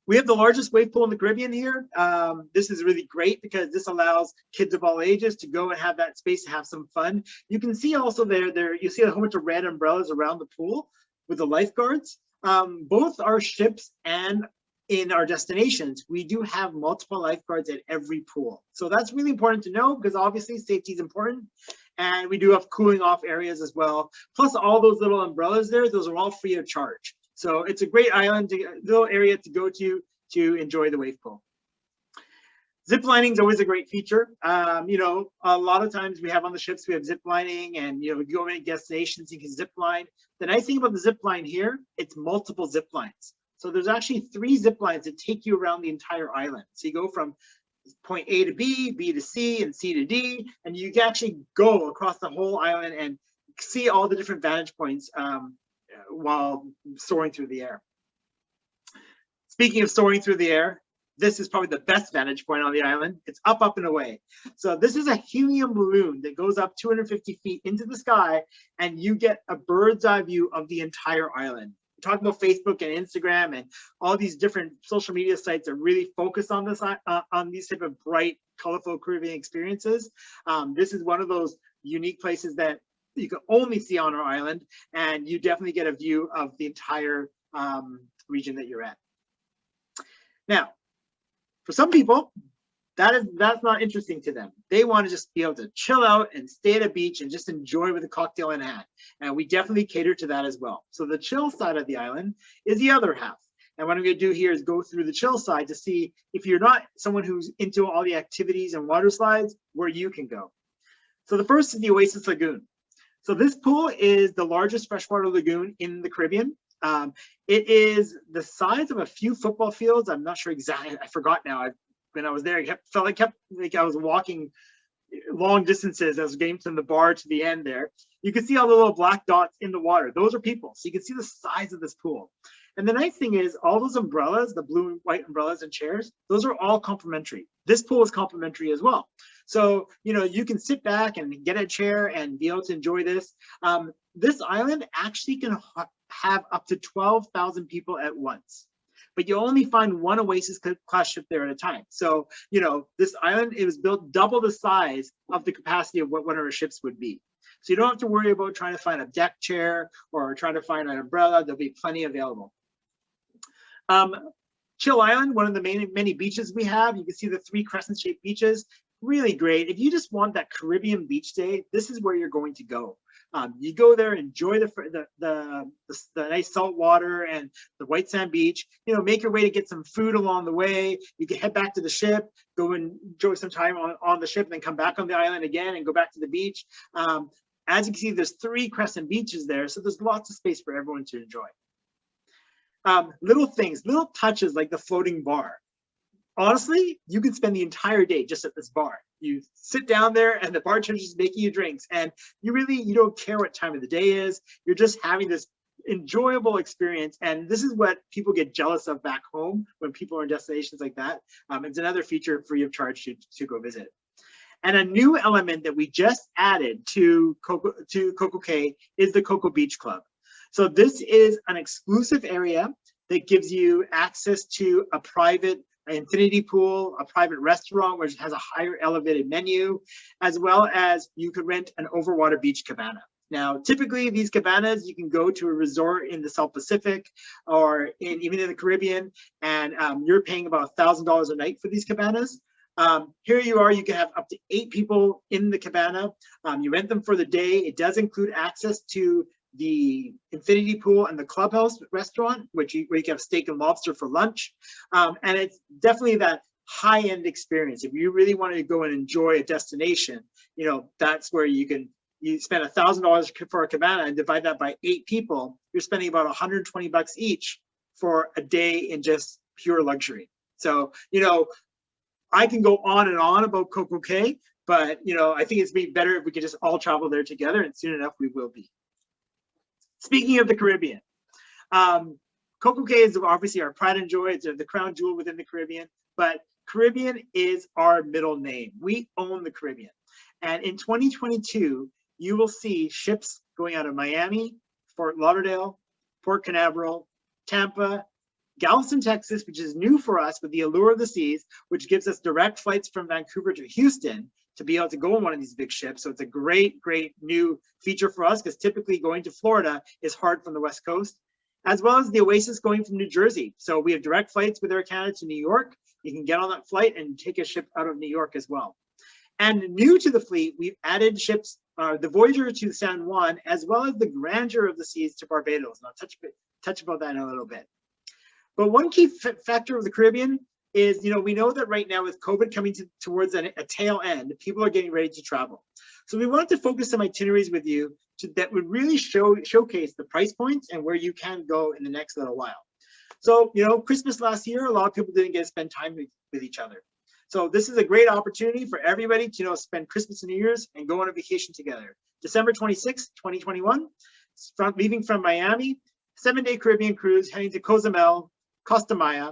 We have the largest wave pool in the Caribbean here. This is really great because this allows kids of all ages to go and have that space to have some fun. You can see also there you see a whole bunch of red umbrellas around the pool with the lifeguards. Both our ships and in our destinations, we do have multiple lifeguards at every pool. So that's really important to know because obviously safety is important. And we do have cooling off areas as well. Plus all those little umbrellas there, those are all free of charge. So it's a great island, little area to go to enjoy the wave pool. Zip lining is always a great feature. You know, a lot of times we have on the ships, we have zip lining, and you know, you go to destinations, you can zip line. The nice thing about the zip line here, it's multiple zip lines. So there's actually 3 zip lines that take you around the entire island. So you go from point A to B, B to C, and C to D, and you can actually go across the whole island and see all the different vantage points while soaring through the air. Speaking of soaring through the air, this is probably the best vantage point on the island. It's up, up, and away. So this is a helium balloon that goes up 250 feet into the sky, and you get a bird's eye view of the entire island. We're talking about Facebook and Instagram and all these different social media sites that really focus on this, on these type of bright, colorful Caribbean experiences. This is one of those unique places that you can only see on our island, and you definitely get a view of the entire region that you're at. Now, for some people, that's not interesting to them. They want to just be able to chill out and stay at a beach and just enjoy with a cocktail in hand. And we definitely cater to that as well. So the chill side of the island is the other half. And what I'm going to do here is go through the chill side to see if you're not someone who's into all the activities and water slides, where you can go. So the first is the Oasis Lagoon. So this pool is the largest freshwater lagoon in the Caribbean. It is the size of a few football fields. I'm not sure exactly. I forgot now. When I was there, I felt like I was walking long distances. I was getting from the bar to the end there. You can see all the little black dots in the water. Those are people. So you can see the size of this pool. And the nice thing is all those umbrellas, the blue and white umbrellas and chairs, those are all complimentary. This pool is complimentary as well. So, you know, you can sit back and get a chair and be able to enjoy this. This island actually can have up to 12,000 people at once. But you only find one Oasis class ship there at a time. So, you know, this island, it was built double the size of the capacity of what one of our ships would be. So you don't have to worry about trying to find a deck chair or trying to find an umbrella. There'll be plenty available. Chill Island, one of the many beaches we have. You can see the 3 crescent-shaped beaches. Really great. If you just want that Caribbean beach day, this is where you're going to go. You go there, enjoy the nice salt water and the white sand beach. You know, make your way to get some food along the way. You can head back to the ship, go and enjoy some time on the ship, and then come back on the island again and go back to the beach. As you can see, there's 3 crescent beaches there, so there's lots of space for everyone to enjoy. Little things, little touches like the floating bar. Honestly, you can spend the entire day just at this bar. You sit down there and the bartender's just making you drinks, and you don't care what time of the day is. You're just having this enjoyable experience, and this is what people get jealous of back home when people are in destinations like that. It's another feature free of charge to go visit. And a new element that we just added to Coco Cay is the Coco Beach Club. So this is an exclusive area that gives you access to a private infinity pool, a private restaurant which has a higher elevated menu, as well as you could rent an overwater beach cabana. Now, typically these cabanas, you can go to a resort in the South Pacific or even in the Caribbean, and you're paying about $1,000 a night for these cabanas. Here you are, you can have up to 8 people in the cabana. You rent them for the day. It does include access to the infinity pool and the clubhouse restaurant, where you can have steak and lobster for lunch. And it's definitely that high-end experience. If you really wanted to go and enjoy a destination, you know, that's where you spend $1,000 for a cabana and divide that by 8 people, you're spending about 120 bucks each for a day in just pure luxury. So, you know, I can go on and on about Coco Cay, but, you know, I think it's be better if we could just all travel there together, and soon enough we will be. Speaking of the Caribbean, Coco Cay is obviously our pride and joy. It's the crown jewel within the Caribbean, but Caribbean is our middle name. We own the Caribbean. And in 2022, you will see ships going out of Miami, Fort Lauderdale, Port Canaveral, Tampa, Galveston, Texas, which is new for us with the Allure of the Seas, which gives us direct flights from Vancouver to Houston to be able to go on one of these big ships. So it's a great, great new feature for us, because typically going to Florida is hard from the West Coast, as well as the Oasis going from New Jersey. So we have direct flights with Air Canada to New York. You can get on that flight and take a ship out of New York as well. And new to the fleet, we've added ships, the Voyager to San Juan, as well as the Grandeur of the Seas to Barbados. And I'll touch about that in a little bit. But one key factor of the Caribbean is, you know, we know that right now with COVID coming towards a tail end, people are getting ready to travel. So we wanted to focus some itineraries with you that would really showcase the price points and where you can go in the next little while. So, you know, Christmas last year, a lot of people didn't get to spend time with each other. So this is a great opportunity for everybody to, you know, spend Christmas and New Year's and go on a vacation together. December 26, 2021, leaving from Miami, 7-day Caribbean cruise heading to Cozumel, Costa Maya,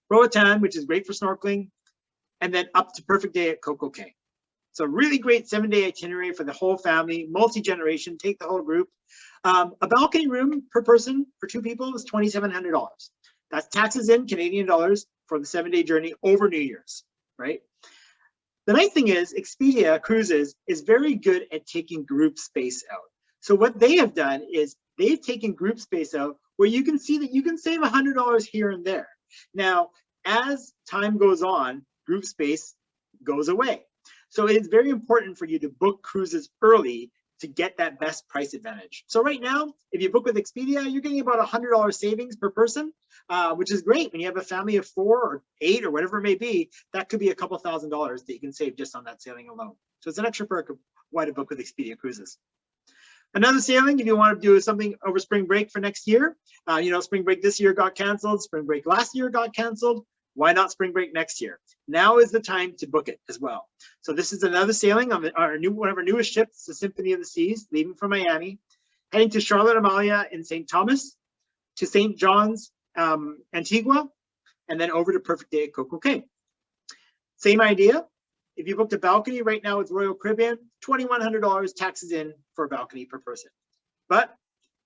Roatan, which is great for snorkeling, and then up to Perfect Day at Coco Cay. So really great 7-day itinerary for the whole family, multi-generation, take the whole group. A balcony room per person for 2 people is $2,700. That's taxes in Canadian dollars for the 7-day journey over New Year's, right? The nice thing is Expedia Cruises is very good at taking group space out. So what they have done is they've taken group space out where you can see that you can save $100 here and there. Now, as time goes on, group space goes away. So it is very important for you to book cruises early to get that best price advantage. So right now, if you book with Expedia, you're getting about $100 savings per person, which is great. When you have a family of 4 or 8 or whatever it may be, that could be a couple $1,000s that you can save just on that sailing alone. So it's an extra perk of why to book with Expedia Cruises. Another sailing, if you want to do something over spring break for next year, you know, spring break this year got canceled, spring break last year got canceled. Why not spring break next year? Now is the time to book it as well. So this is another sailing on one of our newest ships, the Symphony of the Seas, leaving from Miami, heading to Charlotte Amalia in St. Thomas, to St. John's, Antigua, and then over to Perfect Day at Coco Cay. Same idea. If you booked a balcony right now with Royal Caribbean, $2,100 taxes in for a balcony per person. But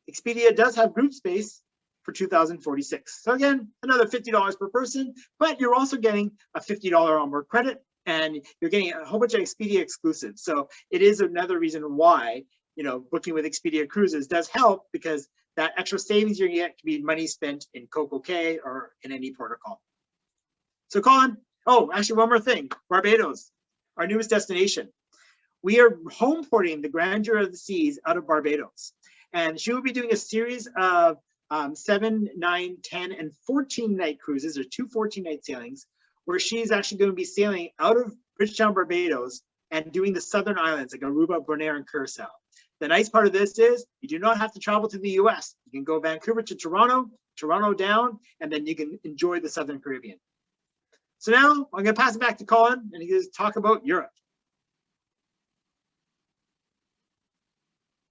Expedia does have group space for $2,046. So again, another $50 per person, but you're also getting a $50 onboard credit, and you're getting a whole bunch of Expedia exclusives. So it is another reason why, you know, booking with Expedia Cruises does help, because that extra savings you're gonna get can be money spent in Coco Cay or in any protocol. So Colin, oh, actually one more thing, Barbados, our newest destination. we are home porting the Grandeur of the Seas out of Barbados. And she will be doing a series of 7, 9, 10, and 14 night cruises, or 2 14-night sailings, where she's actually going to be sailing out of Bridgetown, Barbados, and doing the southern islands like Aruba, Bonaire, and Curacao. The nice part of this is you do not have to travel to the US. You can go Vancouver to Toronto, Toronto down, and then you can enjoy the Southern Caribbean. So now I'm going to pass it back to Colin, and he's going to talk about Europe.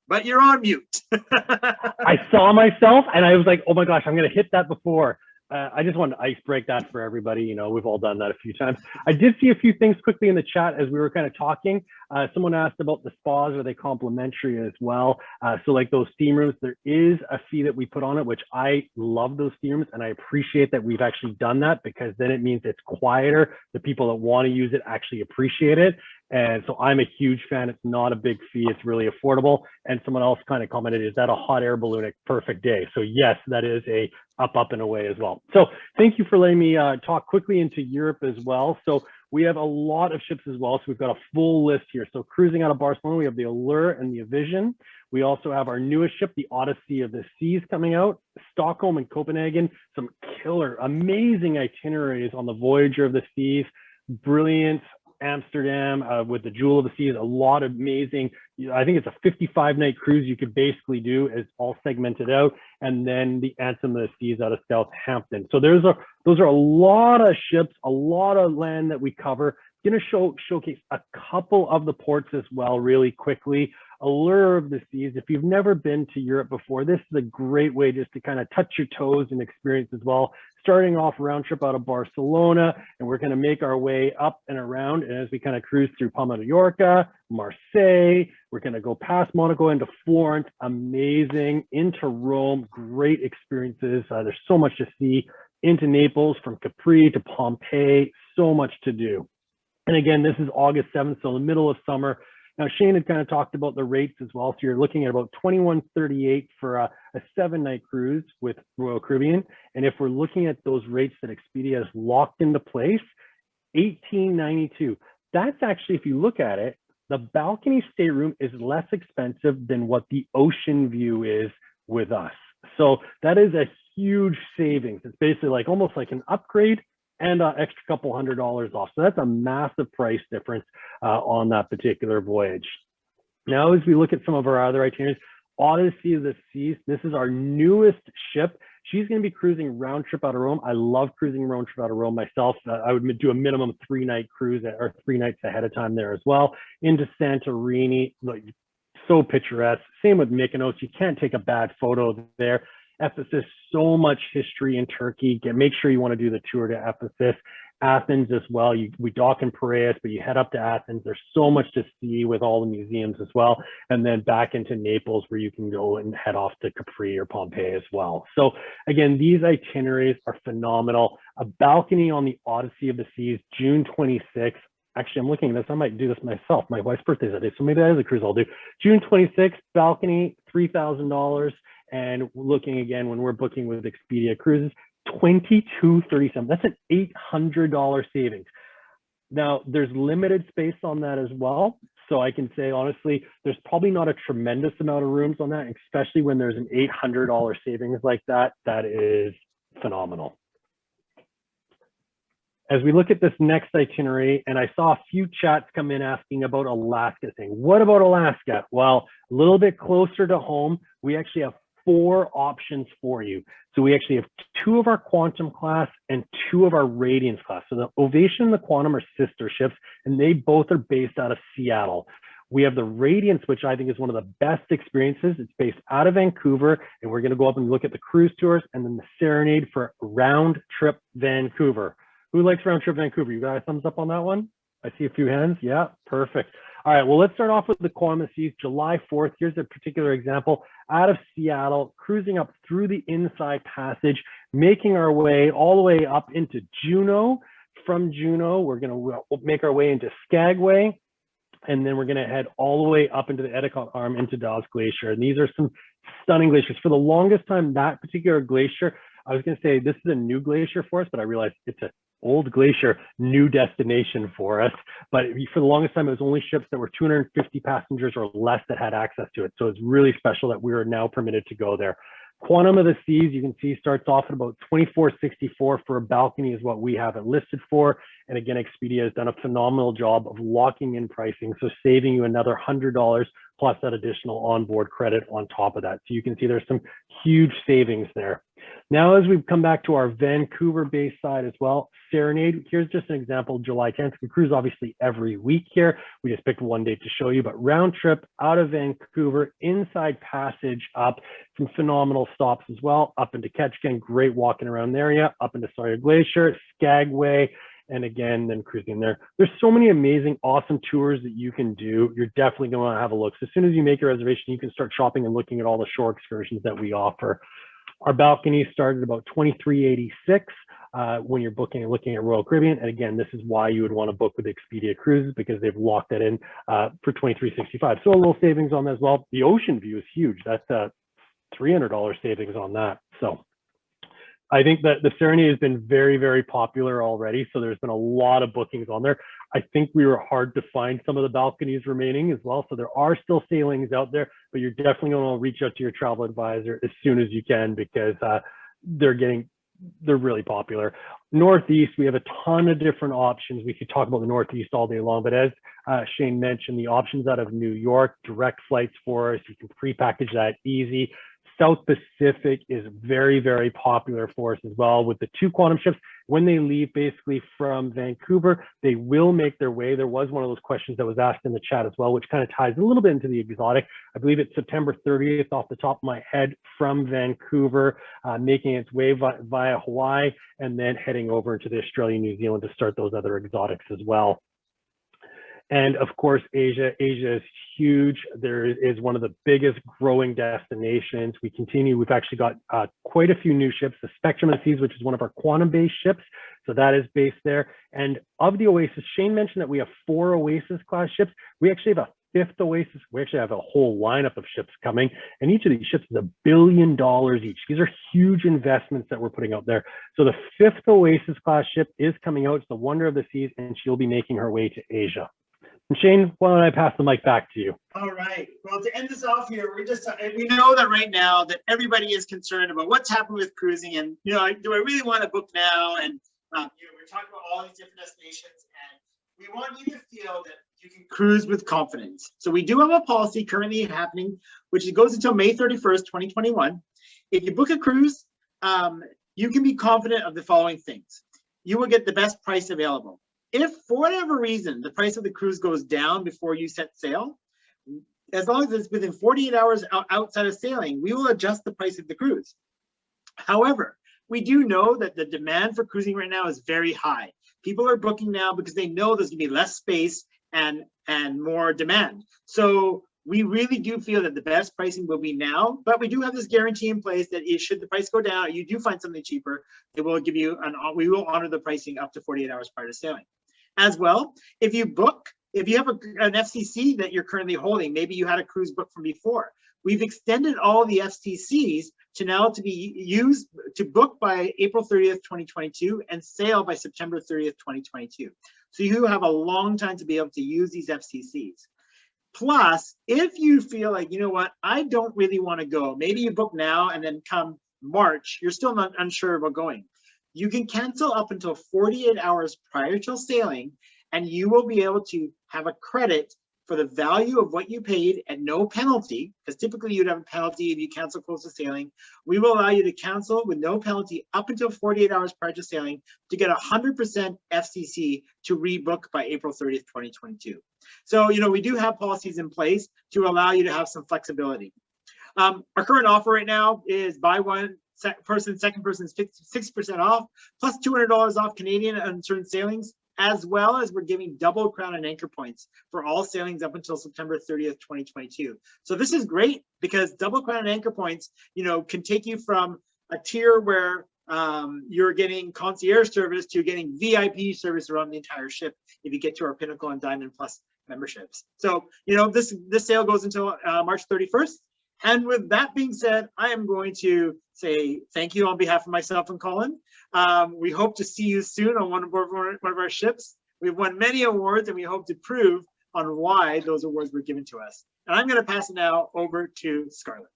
But you're on mute. I saw myself and I was like, oh my gosh, I'm going to hit that before. I just wanted to ice break that for everybody. You know, we've all done that a few times. I did see a few things quickly in the chat as we were kind of talking. Someone asked about the spas. Are they complimentary as well? So like those steam rooms, there is a fee that we put on it, which I love those steam rooms. And I appreciate that we've actually done that, because then it means it's quieter. The people that want to use it actually appreciate it. And so I'm a huge fan. It's not a big fee. It's really affordable. And someone else kind of commented, is that a hot air balloon at perfect day? So yes, that is a up and away as well. So thank you for letting me talk quickly into Europe as well. So we have a lot of ships as well. So we've got a full list here. So cruising out of Barcelona, we have the Allure and the Vision. We also have our newest ship, the Odyssey of the Seas, coming out. Stockholm and Copenhagen, some killer, amazing itineraries on the Voyager of the Seas. Brilliant. Amsterdam with the Jewel of the Seas, a lot of amazing, I think it's a 55-night cruise you could basically do. It's all segmented out. And then the Anthem of the Seas out of Southampton. So those are a lot of ships, a lot of land that we cover. Going to showcase a couple of the ports as well really quickly. Allure of the Seas, if you've never been to Europe before, this is a great way just to kind of touch your toes and experience as well. Starting off round trip out of Barcelona, and we're going to make our way up and around. And as we kind of cruise through Palma de Mallorca, Marseille, we're going to go past Monaco into Florence, amazing, into Rome, great experiences. There's so much to see. Into Naples, from Capri to Pompeii, so much to do. And again, this is August 7th, so the middle of summer. Now, Shane had kind of talked about the rates as well. So you're looking at about $21.38 for a 7-night cruise with Royal Caribbean. And if we're looking at those rates that Expedia has locked into place, $18.92. That's actually, if you look at it, the balcony stateroom is less expensive than what the ocean view is with us. So that is a huge savings. It's basically like almost like an upgrade and an extra couple $100 off. So that's a massive price difference on that particular voyage. Now, as we look at some of our other itineraries, Odyssey of the Seas, this is our newest ship. She's going to be cruising round trip out of Rome. I love cruising round trip out of Rome myself. I would do a minimum 3-night cruise or 3 nights ahead of time there as well. Into Santorini, like, so picturesque. Same with Mykonos. You can't take a bad photo there. Ephesus, so much history in Turkey. Make sure you want to do the tour to Ephesus. Athens as well. We dock in Piraeus, but you head up to Athens. There's so much to see with all the museums as well. And then back into Naples, where you can go and head off to Capri or Pompeii as well. So again, these itineraries are phenomenal. A balcony on the Odyssey of the Seas, June 26th. Actually, I'm looking at this. I might do this myself. My wife's birthday is that day, so maybe that is a cruise I'll do. June 26th, balcony, $3,000. And looking again, when we're booking with Expedia Cruises, $22.37. That's an $800 savings. Now, there's limited space on that as well. So I can say, honestly, there's probably not a tremendous amount of rooms on that, especially when there's an $800 savings like that. That is phenomenal. As we look at this next itinerary, and I saw a few chats come in asking about Alaska, saying, what about Alaska? Well, a little bit closer to home, we actually have 4 options for you. So we actually have 2 of our Quantum class and 2 of our Radiance class. So the Ovation and the Quantum are sister ships, and they both are based out of Seattle. We have the Radiance, which I think is one of the best experiences. It's based out of Vancouver, and we're going to go up and look at the cruise tours, and then the Serenade for round trip Vancouver. Who likes round trip Vancouver? You got a thumbs up on that one? I see a few hands. Yeah, perfect. All right, well, let's start off with the Quantum of the Seas, July 4th. Here's a particular example out of Seattle, cruising up through the Inside Passage, making our way all the way up into Juneau. From Juneau, we're going to make our way into Skagway, and then we're going to head all the way up into the Endicott Arm into Dawes Glacier. And these are some stunning glaciers. For the longest time, that particular glacier I was going to say this is a new glacier for us, but I realized it's an old glacier, new destination for us. But for the longest time, it was only ships that were 250 passengers or less that had access to it. So it's really special that we are now permitted to go there. Quantum of the Seas, you can see, starts off at about $24.64 for a balcony is what we have it listed for. And again, Expedia has done a phenomenal job of locking in pricing, so saving you another $100 plus that additional onboard credit on top of that. So you can see there's some huge savings there. Now, as we come back to our Vancouver-based side as well, Serenade, here's just an example, July 10th. We cruise obviously every week here. We just picked one date to show you, but round trip out of Vancouver, inside passage up, some phenomenal stops as well, up into Ketchikan, great walking around the area, up into Sawyer Glacier, Skagway, and again, then cruising there. There's so many amazing, awesome tours that you can do. You're definitely going to have a look. So as soon as you make a reservation, you can start shopping and looking at all the shore excursions that we offer. Our balconies start at about $23.86 when you're booking and looking at Royal Caribbean. And again, this is why you would want to book with Expedia Cruises, because they've locked that in for $23.65. So a little savings on that as well. The ocean view is huge. That's a $300 savings on that. So I think that the Serenade has been very, very popular already. So there's been a lot of bookings on there. I think we were hard to find some of the balconies remaining as well. So there are still sailings out there, but you're definitely going to reach out to your travel advisor as soon as you can, because they're really popular. Northeast, we have a ton of different options. We could talk about the Northeast all day long, but as Shane mentioned, the options out of New York, direct flights for us, you can pre-package that easy. South Pacific is very, very popular for us as well with the 2 Quantum ships. When they leave basically from Vancouver, they will make their way. There was one of those questions that was asked in the chat as well, which kind of ties a little bit into the exotic. I believe it's September 30th off the top of my head from Vancouver, making its way via Hawaii, and then heading over into the Australia, New Zealand to start those other exotics as well. And of course, Asia is huge. There is one of the biggest growing destinations. We've actually got quite a few new ships, the Spectrum of the Seas, which is one of our Quantum-based ships. So that is based there. And of the Oasis, Shane mentioned that we have 4 Oasis class ships. We actually have a 5th Oasis. We actually have a whole lineup of ships coming, and each of these ships is $1 billion each. These are huge investments that we're putting out there. So the 5th Oasis class ship is coming out. It's the Wonder of the Seas, and she'll be making her way to Asia. And Shane, why don't I pass the mic back to you? All right. Well, to end this off here, we know that right now that everybody is concerned about what's happening with cruising, and do I really want to book now? And we're talking about all these different destinations, and we want you to feel that you can cruise with confidence. So we do have a policy currently happening, which goes until May 31st, 2021. If you book a cruise, you can be confident of the following things. You will get the best price available. If for whatever reason the price of the cruise goes down before you set sail, as long as it's within 48 hours outside of sailing, we will adjust the price of the cruise. However, we do know that the demand for cruising right now is very high. People are booking now because they know there's gonna be less space and more demand. So we really do feel that the best pricing will be now, but we do have this guarantee in place that should the price go down, you do find something cheaper, we will honor the pricing up to 48 hours prior to sailing. As well, if you have an FCC that you're currently holding, maybe you had a cruise book from before, we've extended all the FCCs to now to be used to book by April 30th, 2022 and sail by September 30th, 2022. So you have a long time to be able to use these FCCs. Plus, if you feel like, you know what, I don't really want to go, maybe you book now and then come March, you're still not unsure about going. You can cancel up until 48 hours prior to sailing, and you will be able to have a credit for the value of what you paid at no penalty, because typically you'd have a penalty if you cancel close to sailing. We will allow you to cancel with no penalty up until 48 hours prior to sailing to get 100% FCC to rebook by April 30th, 2022. So, we do have policies in place to allow you to have some flexibility. Our current offer right now is buy one person, second person is 60% off, plus $200 off Canadian on certain sailings, as well as we're giving double crown and anchor points for all sailings up until September 30th, 2022. So this is great because double crown and anchor points, can take you from a tier where you're getting concierge service to getting VIP service around the entire ship if you get to our Pinnacle and Diamond Plus memberships. So, this sale goes until March 31st. And with that being said, I am going to say thank you on behalf of myself and Colin. We hope to see you soon on one of our ships. We've won many awards and we hope to prove on why those awards were given to us. And I'm going to pass it now over to Scarlett.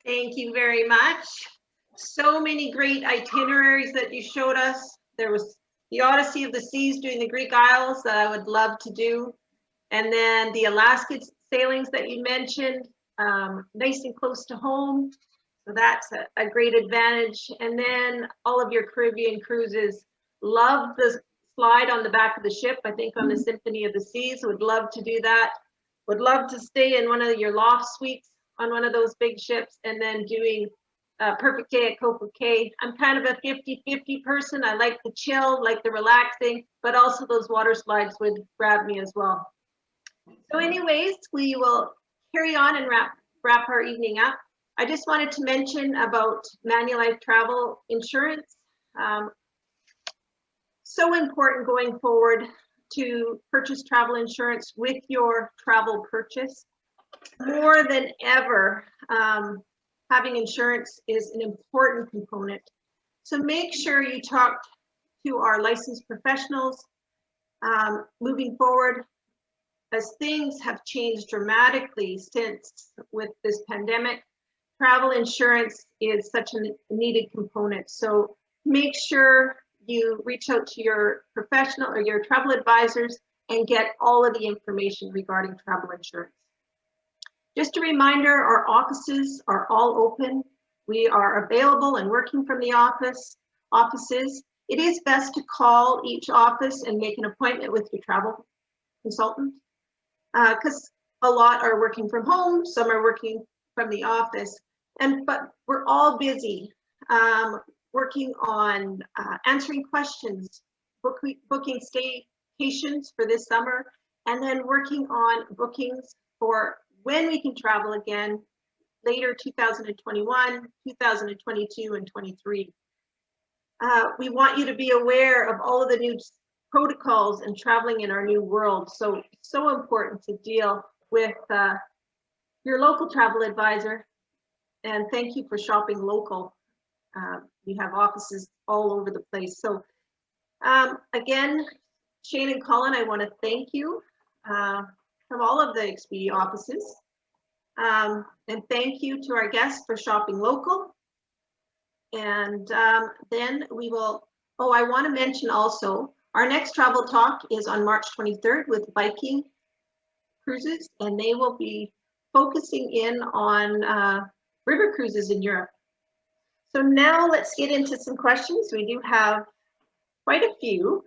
Thank you very much. So many great itineraries that you showed us. There was the Odyssey of the Seas doing the Greek Isles that I would love to do. And then the Alaska sailings that you mentioned, nice and close to home. So that's a great advantage. And then all of your Caribbean cruises. Love the slide on the back of the ship, I think on the Symphony of the Seas. Would love to do that. Would love to stay in one of your loft suites on one of those big ships, and then doing Perfect Day at Coco Cay. I'm kind of a 50-50 person. I like the chill, like the relaxing, but also those water slides would grab me as well. So anyways, we will carry on and wrap our evening up. I just wanted to mention about Manulife travel insurance. So important going forward to purchase travel insurance with your travel purchase. More than ever, having insurance is an important component. So make sure you talk to our licensed professionals moving forward, as things have changed dramatically since with this pandemic. Travel insurance is such a needed component. So make sure you reach out to your professional or your travel advisors and get all of the information regarding travel insurance. Just a reminder, our offices are all open. We are available and working from the offices. It is best to call each office and make an appointment with your travel consultant, because a lot are working from home, some are working from the office, but we're all busy working on answering questions, booking staycations for this summer, and then working on bookings for when we can travel again later 2021, 2022, and 23. We want you to be aware of all of the new protocols and traveling in our new world. So important to deal with your local travel advisor. And thank you for shopping local. You have offices all over the place. So again, Shane and Colin, I want to thank you from all of the Expedia offices. And thank you to our guests for shopping local. And then we will, I want to mention also, our next travel talk is on March 23rd with Viking Cruises, and they will be focusing in on river cruises in Europe. So now let's get into some questions. We do have quite a few.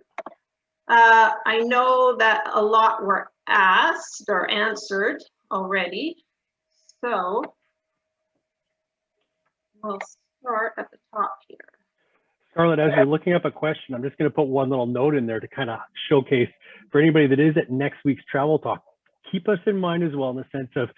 I know that a lot were asked or answered already. So we'll start at the top here. Scarlett, as you're looking up a question, I'm just going to put one little note in there to kind of showcase for anybody that is at next week's travel talk. Keep us in mind as well, in the sense of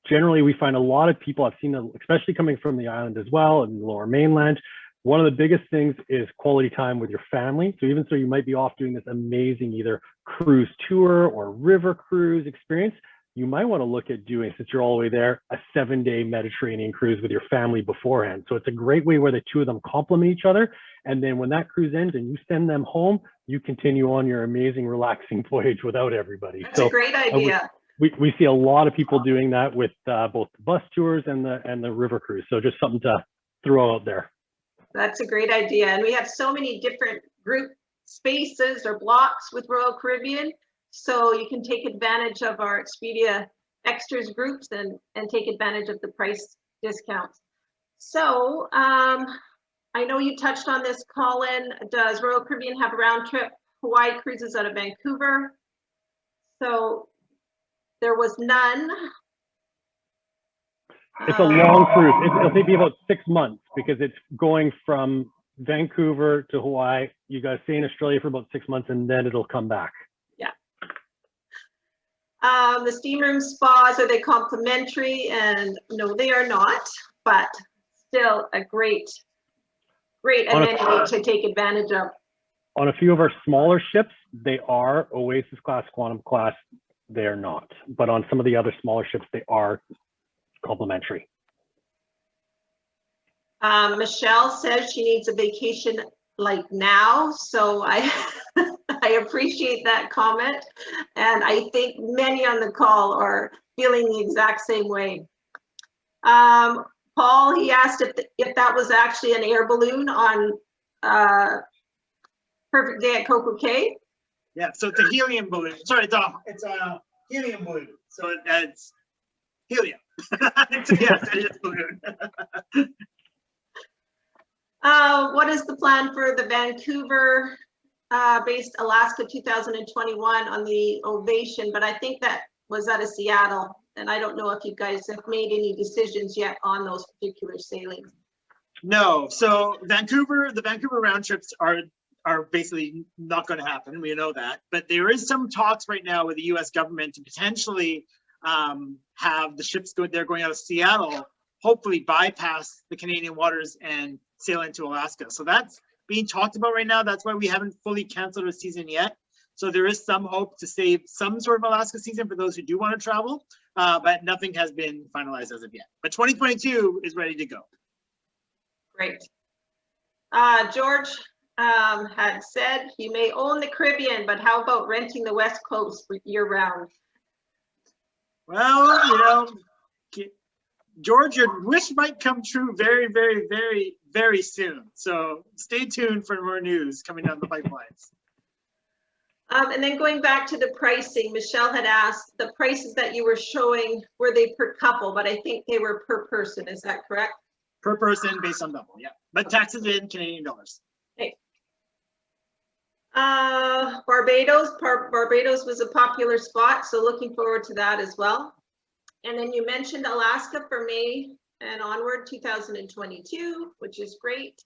generally we find a lot of people, I've seen them, especially coming from the island as well and the lower mainland. One of the biggest things is quality time with your family. So even so, you might be off doing this amazing either cruise tour or river cruise experience. You might want to look at doing, since you're all the way there, a 7-day Mediterranean cruise with your family beforehand. So it's a great way where the two of them complement each other. And then when that cruise ends and you send them home, you continue on your amazing, relaxing voyage without everybody. That's a great idea. We see a lot of people doing that with both the bus tours and the river cruise. So just something to throw out there. That's a great idea. And we have so many different group spaces or blocks with Royal Caribbean. So you can take advantage of our Expedia Extras groups and take advantage of the price discounts. So I know you touched on this, Colin. Does Royal Caribbean have round trip Hawaii cruises out of Vancouver? So there was none. It's a long cruise. It'll take me about 6 months because it's going from Vancouver to Hawaii. You got to stay in Australia for about 6 months and then it'll come back. Yeah. The steam room spas, are they complimentary? And no, they are not, but still a great amenity to take advantage of. On a few of our smaller ships, they are Oasis class, Quantum class. They are not. But on some of the other smaller ships, they are complimentary. Michelle says she needs a vacation like now, so I I appreciate that comment, and I think many on the call are feeling the exact same way. Paul, he asked if that was actually an air balloon on Perfect Day at Coco Cay. Yeah, so it's a helium balloon. Sorry, it's a helium balloon. So it's helium. Yes, it is balloon. What is the plan for the Vancouver based Alaska 2021 on the Ovation? But I think that was out of Seattle, and I don't know if you guys have made any decisions yet on those particular sailings. No, so the Vancouver round trips are basically not going to happen. We know that, but there is some talks right now with the U.S. government to potentially have the ships going out of Seattle, hopefully bypass the Canadian waters and sail into Alaska. So that's being talked about right now. That's why we haven't fully canceled a season yet. So there is some hope to save some sort of Alaska season for those who do want to travel, but nothing has been finalized as of yet. But 2022 is ready to go. Great. George had said you may own the Caribbean, but how about renting the West Coast year round? Well, you know, George, your wish might come true very, very, very, very soon. So stay tuned for more news coming down the pipelines. And then going back to the pricing, Michelle had asked the prices that you were showing, were they per couple? But I think they were per person. Is that correct? Per person based on double, yeah. But taxes in Canadian dollars. Okay. Barbados was a popular spot, so looking forward to that as well. And then you mentioned Alaska for May and onward 2022, which is great.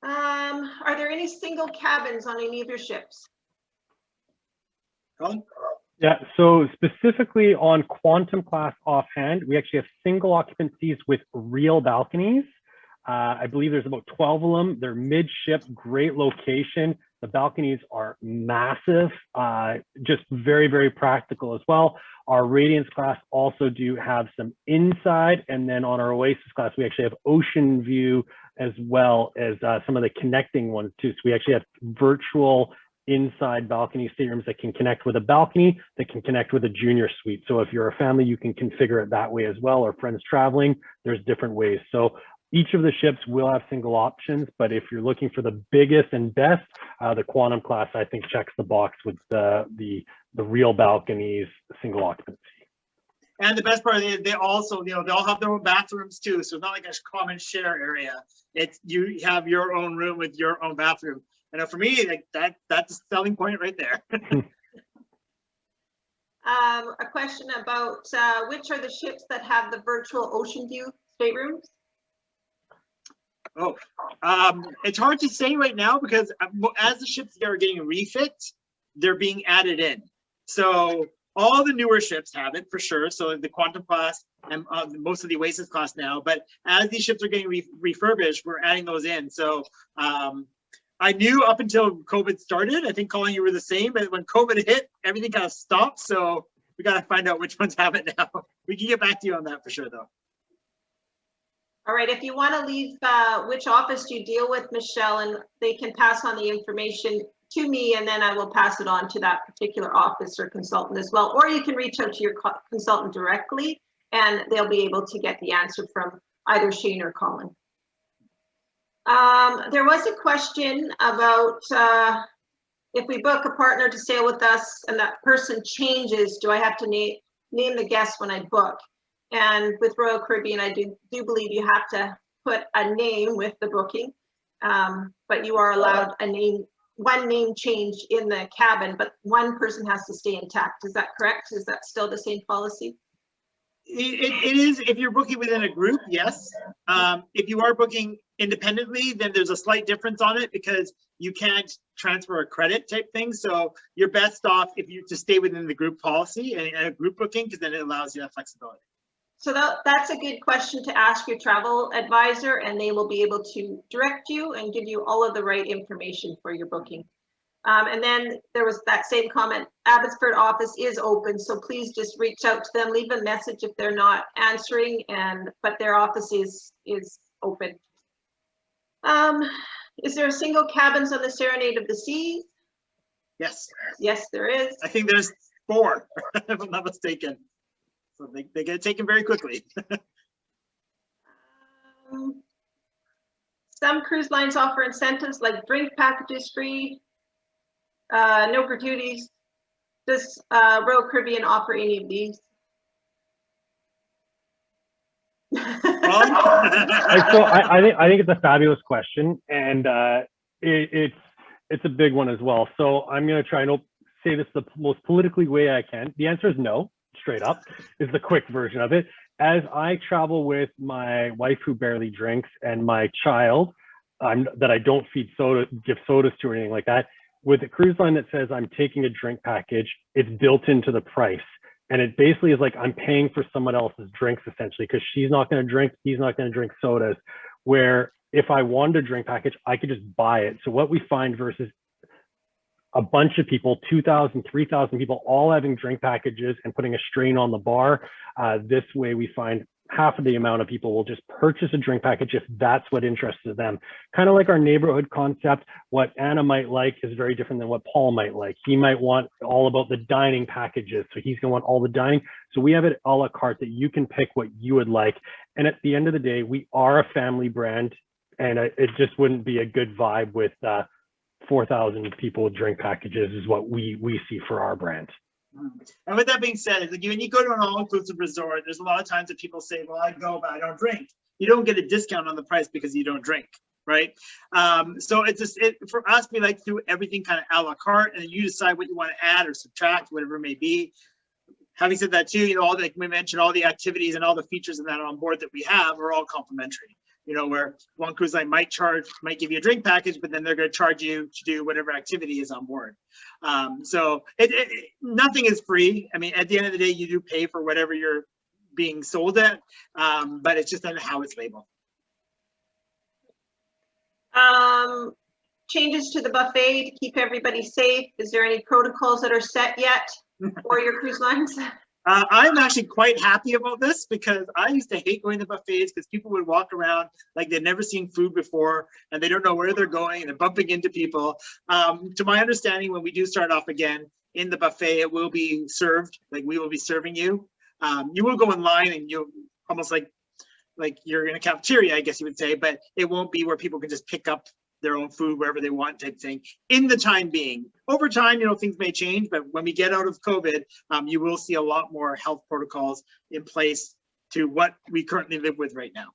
Are there any single cabins on any of your ships? Colin? Yeah, so specifically on Quantum class offhand, we actually have single occupancies with real balconies. I believe there's about 12 of them. They're midship, great location. The balconies are massive, just very, very practical as well. Our Radiance class also do have some inside, and then on our Oasis class, we actually have ocean view as well as some of the connecting ones too. So we actually have virtual inside balcony staterooms that can connect with a balcony, that can connect with a junior suite. So if you're a family, you can configure it that way as well, or friends traveling, there's different ways. So each of the ships will have single options, but if you're looking for the biggest and best, the Quantum class, I think, checks the box with the real balconies, single occupancy. And the best part is they also, you know, they all have their own bathrooms too. So it's not like a common share area. It's you have your own room with your own bathroom. And for me, like that's a selling point right there. A question about which are the ships that have the virtual ocean view staterooms? Oh, it's hard to say right now because as the ships are getting refit, they're being added in. So all the newer ships have it for sure. So the Quantum class and most of the Oasis class now. But as these ships are getting refurbished, we're adding those in. So I knew up until COVID started, I think, Colin, you were the same. But when COVID hit, everything kind of stopped. So we got to find out which ones have it now. We can get back to you on that for sure, though. All right, if you want to leave which office you deal with, Michelle, and they can pass on the information to me, and then I will pass it on to that particular office or consultant as well. Or you can reach out to your consultant directly, and they'll be able to get the answer from either Shane or Colin. There was a question about if we book a partner to sail with us and that person changes, do I have to name the guest when I book? And with Royal Caribbean, I do believe you have to put a name with the booking, but you are allowed one name change in the cabin, but one person has to stay intact. Is that correct? Is that still the same policy? It is if you're booking within a group, yes. If you are booking independently, then there's a slight difference on it because you can't transfer a credit type thing. So you're best off if you to stay within the group policy and a group booking, because then it allows you that flexibility. So that's a good question to ask your travel advisor, and they will be able to direct you and give you all of the right information for your booking. And then there was that same comment, Abbotsford office is open, so please just reach out to them, leave a message if they're not answering, but their office is open. Is there a single cabins on the Serenade of the Seas? Yes, Yes, there is. I think there's 4, if I'm not mistaken. So they get taken very quickly. Some cruise lines offer incentives like drink packages free, no gratuities. Does Royal Caribbean offer any of these? So I think it's a fabulous question, and it's a big one as well. So I'm going to try and say this the most politically way I can. The answer is no, straight up, is the quick version of it. As I travel with my wife who barely drinks and my child that I don't give sodas to or anything like that, with a cruise line that says I'm taking a drink package, it's built into the price. And it basically is like I'm paying for someone else's drinks essentially, because she's not going to drink, he's not going to drink sodas. Where if I wanted a drink package, I could just buy it. So what we find versus a bunch of people, 2,000, 3,000 people all having drink packages and putting a strain on the bar, this way we find half of the amount of people will just purchase a drink package if that's what interests them. Kind of like our neighborhood concept, what Anna might like is very different than what Paul might like. He might want all about the dining packages, so he's gonna want all the dining. So we have it a la carte that you can pick what you would like. And at the end of the day, we are a family brand, and it just wouldn't be a good vibe with 4,000 people with drink packages is what we see for our brand. And with that being said, like when you go to an all-inclusive resort, there's a lot of times that people say, well, I go, but I don't drink. You don't get a discount on the price because you don't drink, right? So it's just, for us, we like to do everything kind of a la carte, and then you decide what you want to add or subtract, whatever it may be. Having said that too, like we mentioned, all the activities and all the features of that on board that we have are all complimentary. Where one cruise line might give you a drink package, but then they're going to charge you to do whatever activity is on board. So nothing is free. I mean, at the end of the day, you do pay for whatever you're being sold at, but it's just on how it's labeled. Changes to the buffet to keep everybody safe. Is there any protocols that are set yet for your cruise lines? I'm actually quite happy about this, because I used to hate going to buffets because people would walk around like they'd never seen food before and they don't know where they're going and they're bumping into people. To my understanding, when we do start off again in the buffet, it will be served, like we will be serving you. You will go in line and you'll almost like you're in a cafeteria, I guess you would say, but it won't be where people can just pick up their own food wherever they want type thing in the time being. Over time, things may change, but when we get out of COVID, you will see a lot more health protocols in place to what we currently live with right now.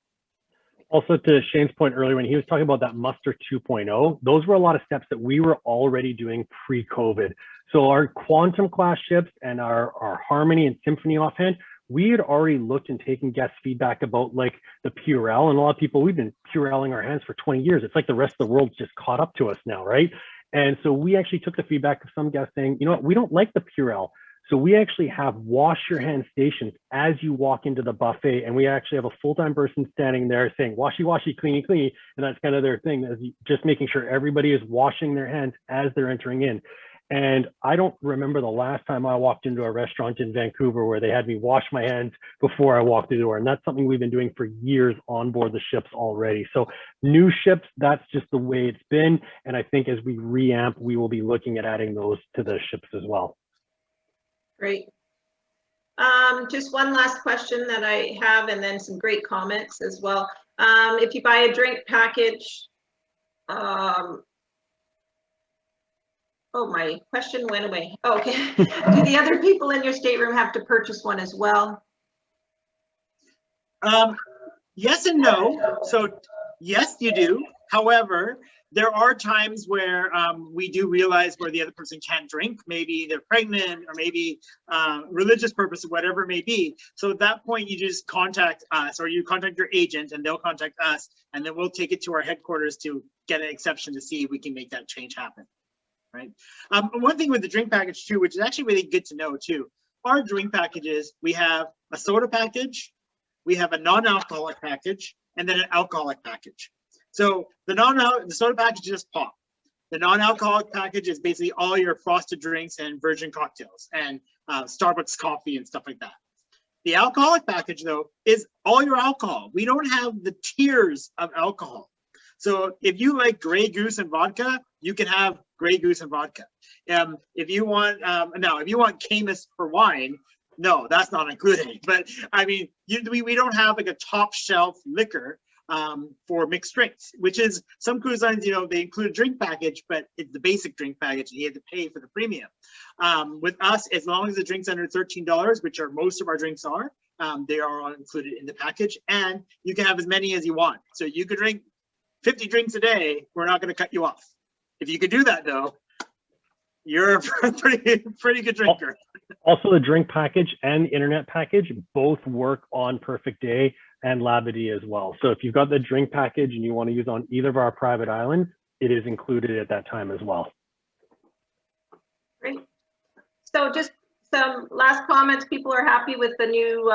Also, to Shane's point earlier, when he was talking about that muster 2.0, those were a lot of steps that we were already doing pre-COVID. So our quantum class ships and our Harmony and Symphony offhand, we had already looked and taken guest feedback about like the Purell, and a lot of people, we've been Purelling our hands for 20 years. It's like the rest of the world's just caught up to us now, right? And so we actually took the feedback of some guests saying, you know what, we don't like the Purell. So we actually have wash your hands stations as you walk into the buffet, and we actually have a full-time person standing there saying washy, washy, cleany, cleany, and that's kind of their thing, is just making sure everybody is washing their hands as they're entering in. And I don't remember the last time I walked into a restaurant in Vancouver where they had me wash my hands before I walked through the door. And that's something we've been doing for years on board the ships already. So new ships, that's just the way it's been. And I think as we reamp, we will be looking at adding those to the ships as well. Great. Just one last question that I have, and then some great comments as well. If you buy a drink package, oh, my question went away. Oh, okay. Do the other people in your stateroom have to purchase one as well? Yes and no. So yes, you do. However, there are times where we do realize where the other person can't drink. Maybe they're pregnant, or maybe religious purposes, whatever it may be. So at that point, you just contact us, or you contact your agent and they'll contact us, and then we'll take it to our headquarters to get an exception to see if we can make that change happen. Right. One thing with the drink package too, which is actually really good to know too, our drink packages, we have a soda package, we have a non-alcoholic package, and then an alcoholic package. So the soda package is just pop. The non-alcoholic package is basically all your frosted drinks and virgin cocktails and Starbucks coffee and stuff like that. The alcoholic package, though, is all your alcohol. We don't have the tiers of alcohol. So if you like Grey Goose and vodka, you can have Grey Goose and vodka. If you want, if you want Caymus for wine, no, that's not included. But I mean, we don't have like a top shelf liquor for mixed drinks, which is some cruise lines, they include a drink package, but it's the basic drink package and you have to pay for the premium. With us, as long as the drink's under $13, which are most of our drinks are, they are all included in the package, and you can have as many as you want. So you could drink 50 drinks a day, we're not going to cut you off. If you could do that though, you're a pretty good drinker. Also, the drink package and the internet package both work on Perfect Day and Labadee as well. So if you've got the drink package and you want to use on either of our private islands, it is included at that time as well. Great. So just some last comments. People are happy with the new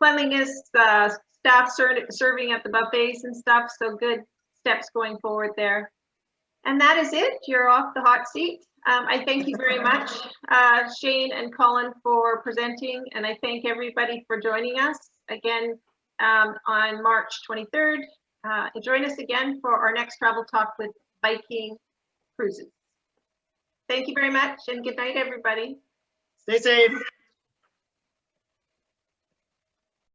cleanliness, staff serving at the buffets and stuff. So good steps going forward there. And that is it. You're off the hot seat. I thank you very much, Shane and Colin, for presenting, and I thank everybody for joining us again on March 23rd. Join us again for our next travel talk with Viking Cruises. Thank you very much, and good night, everybody. Stay safe.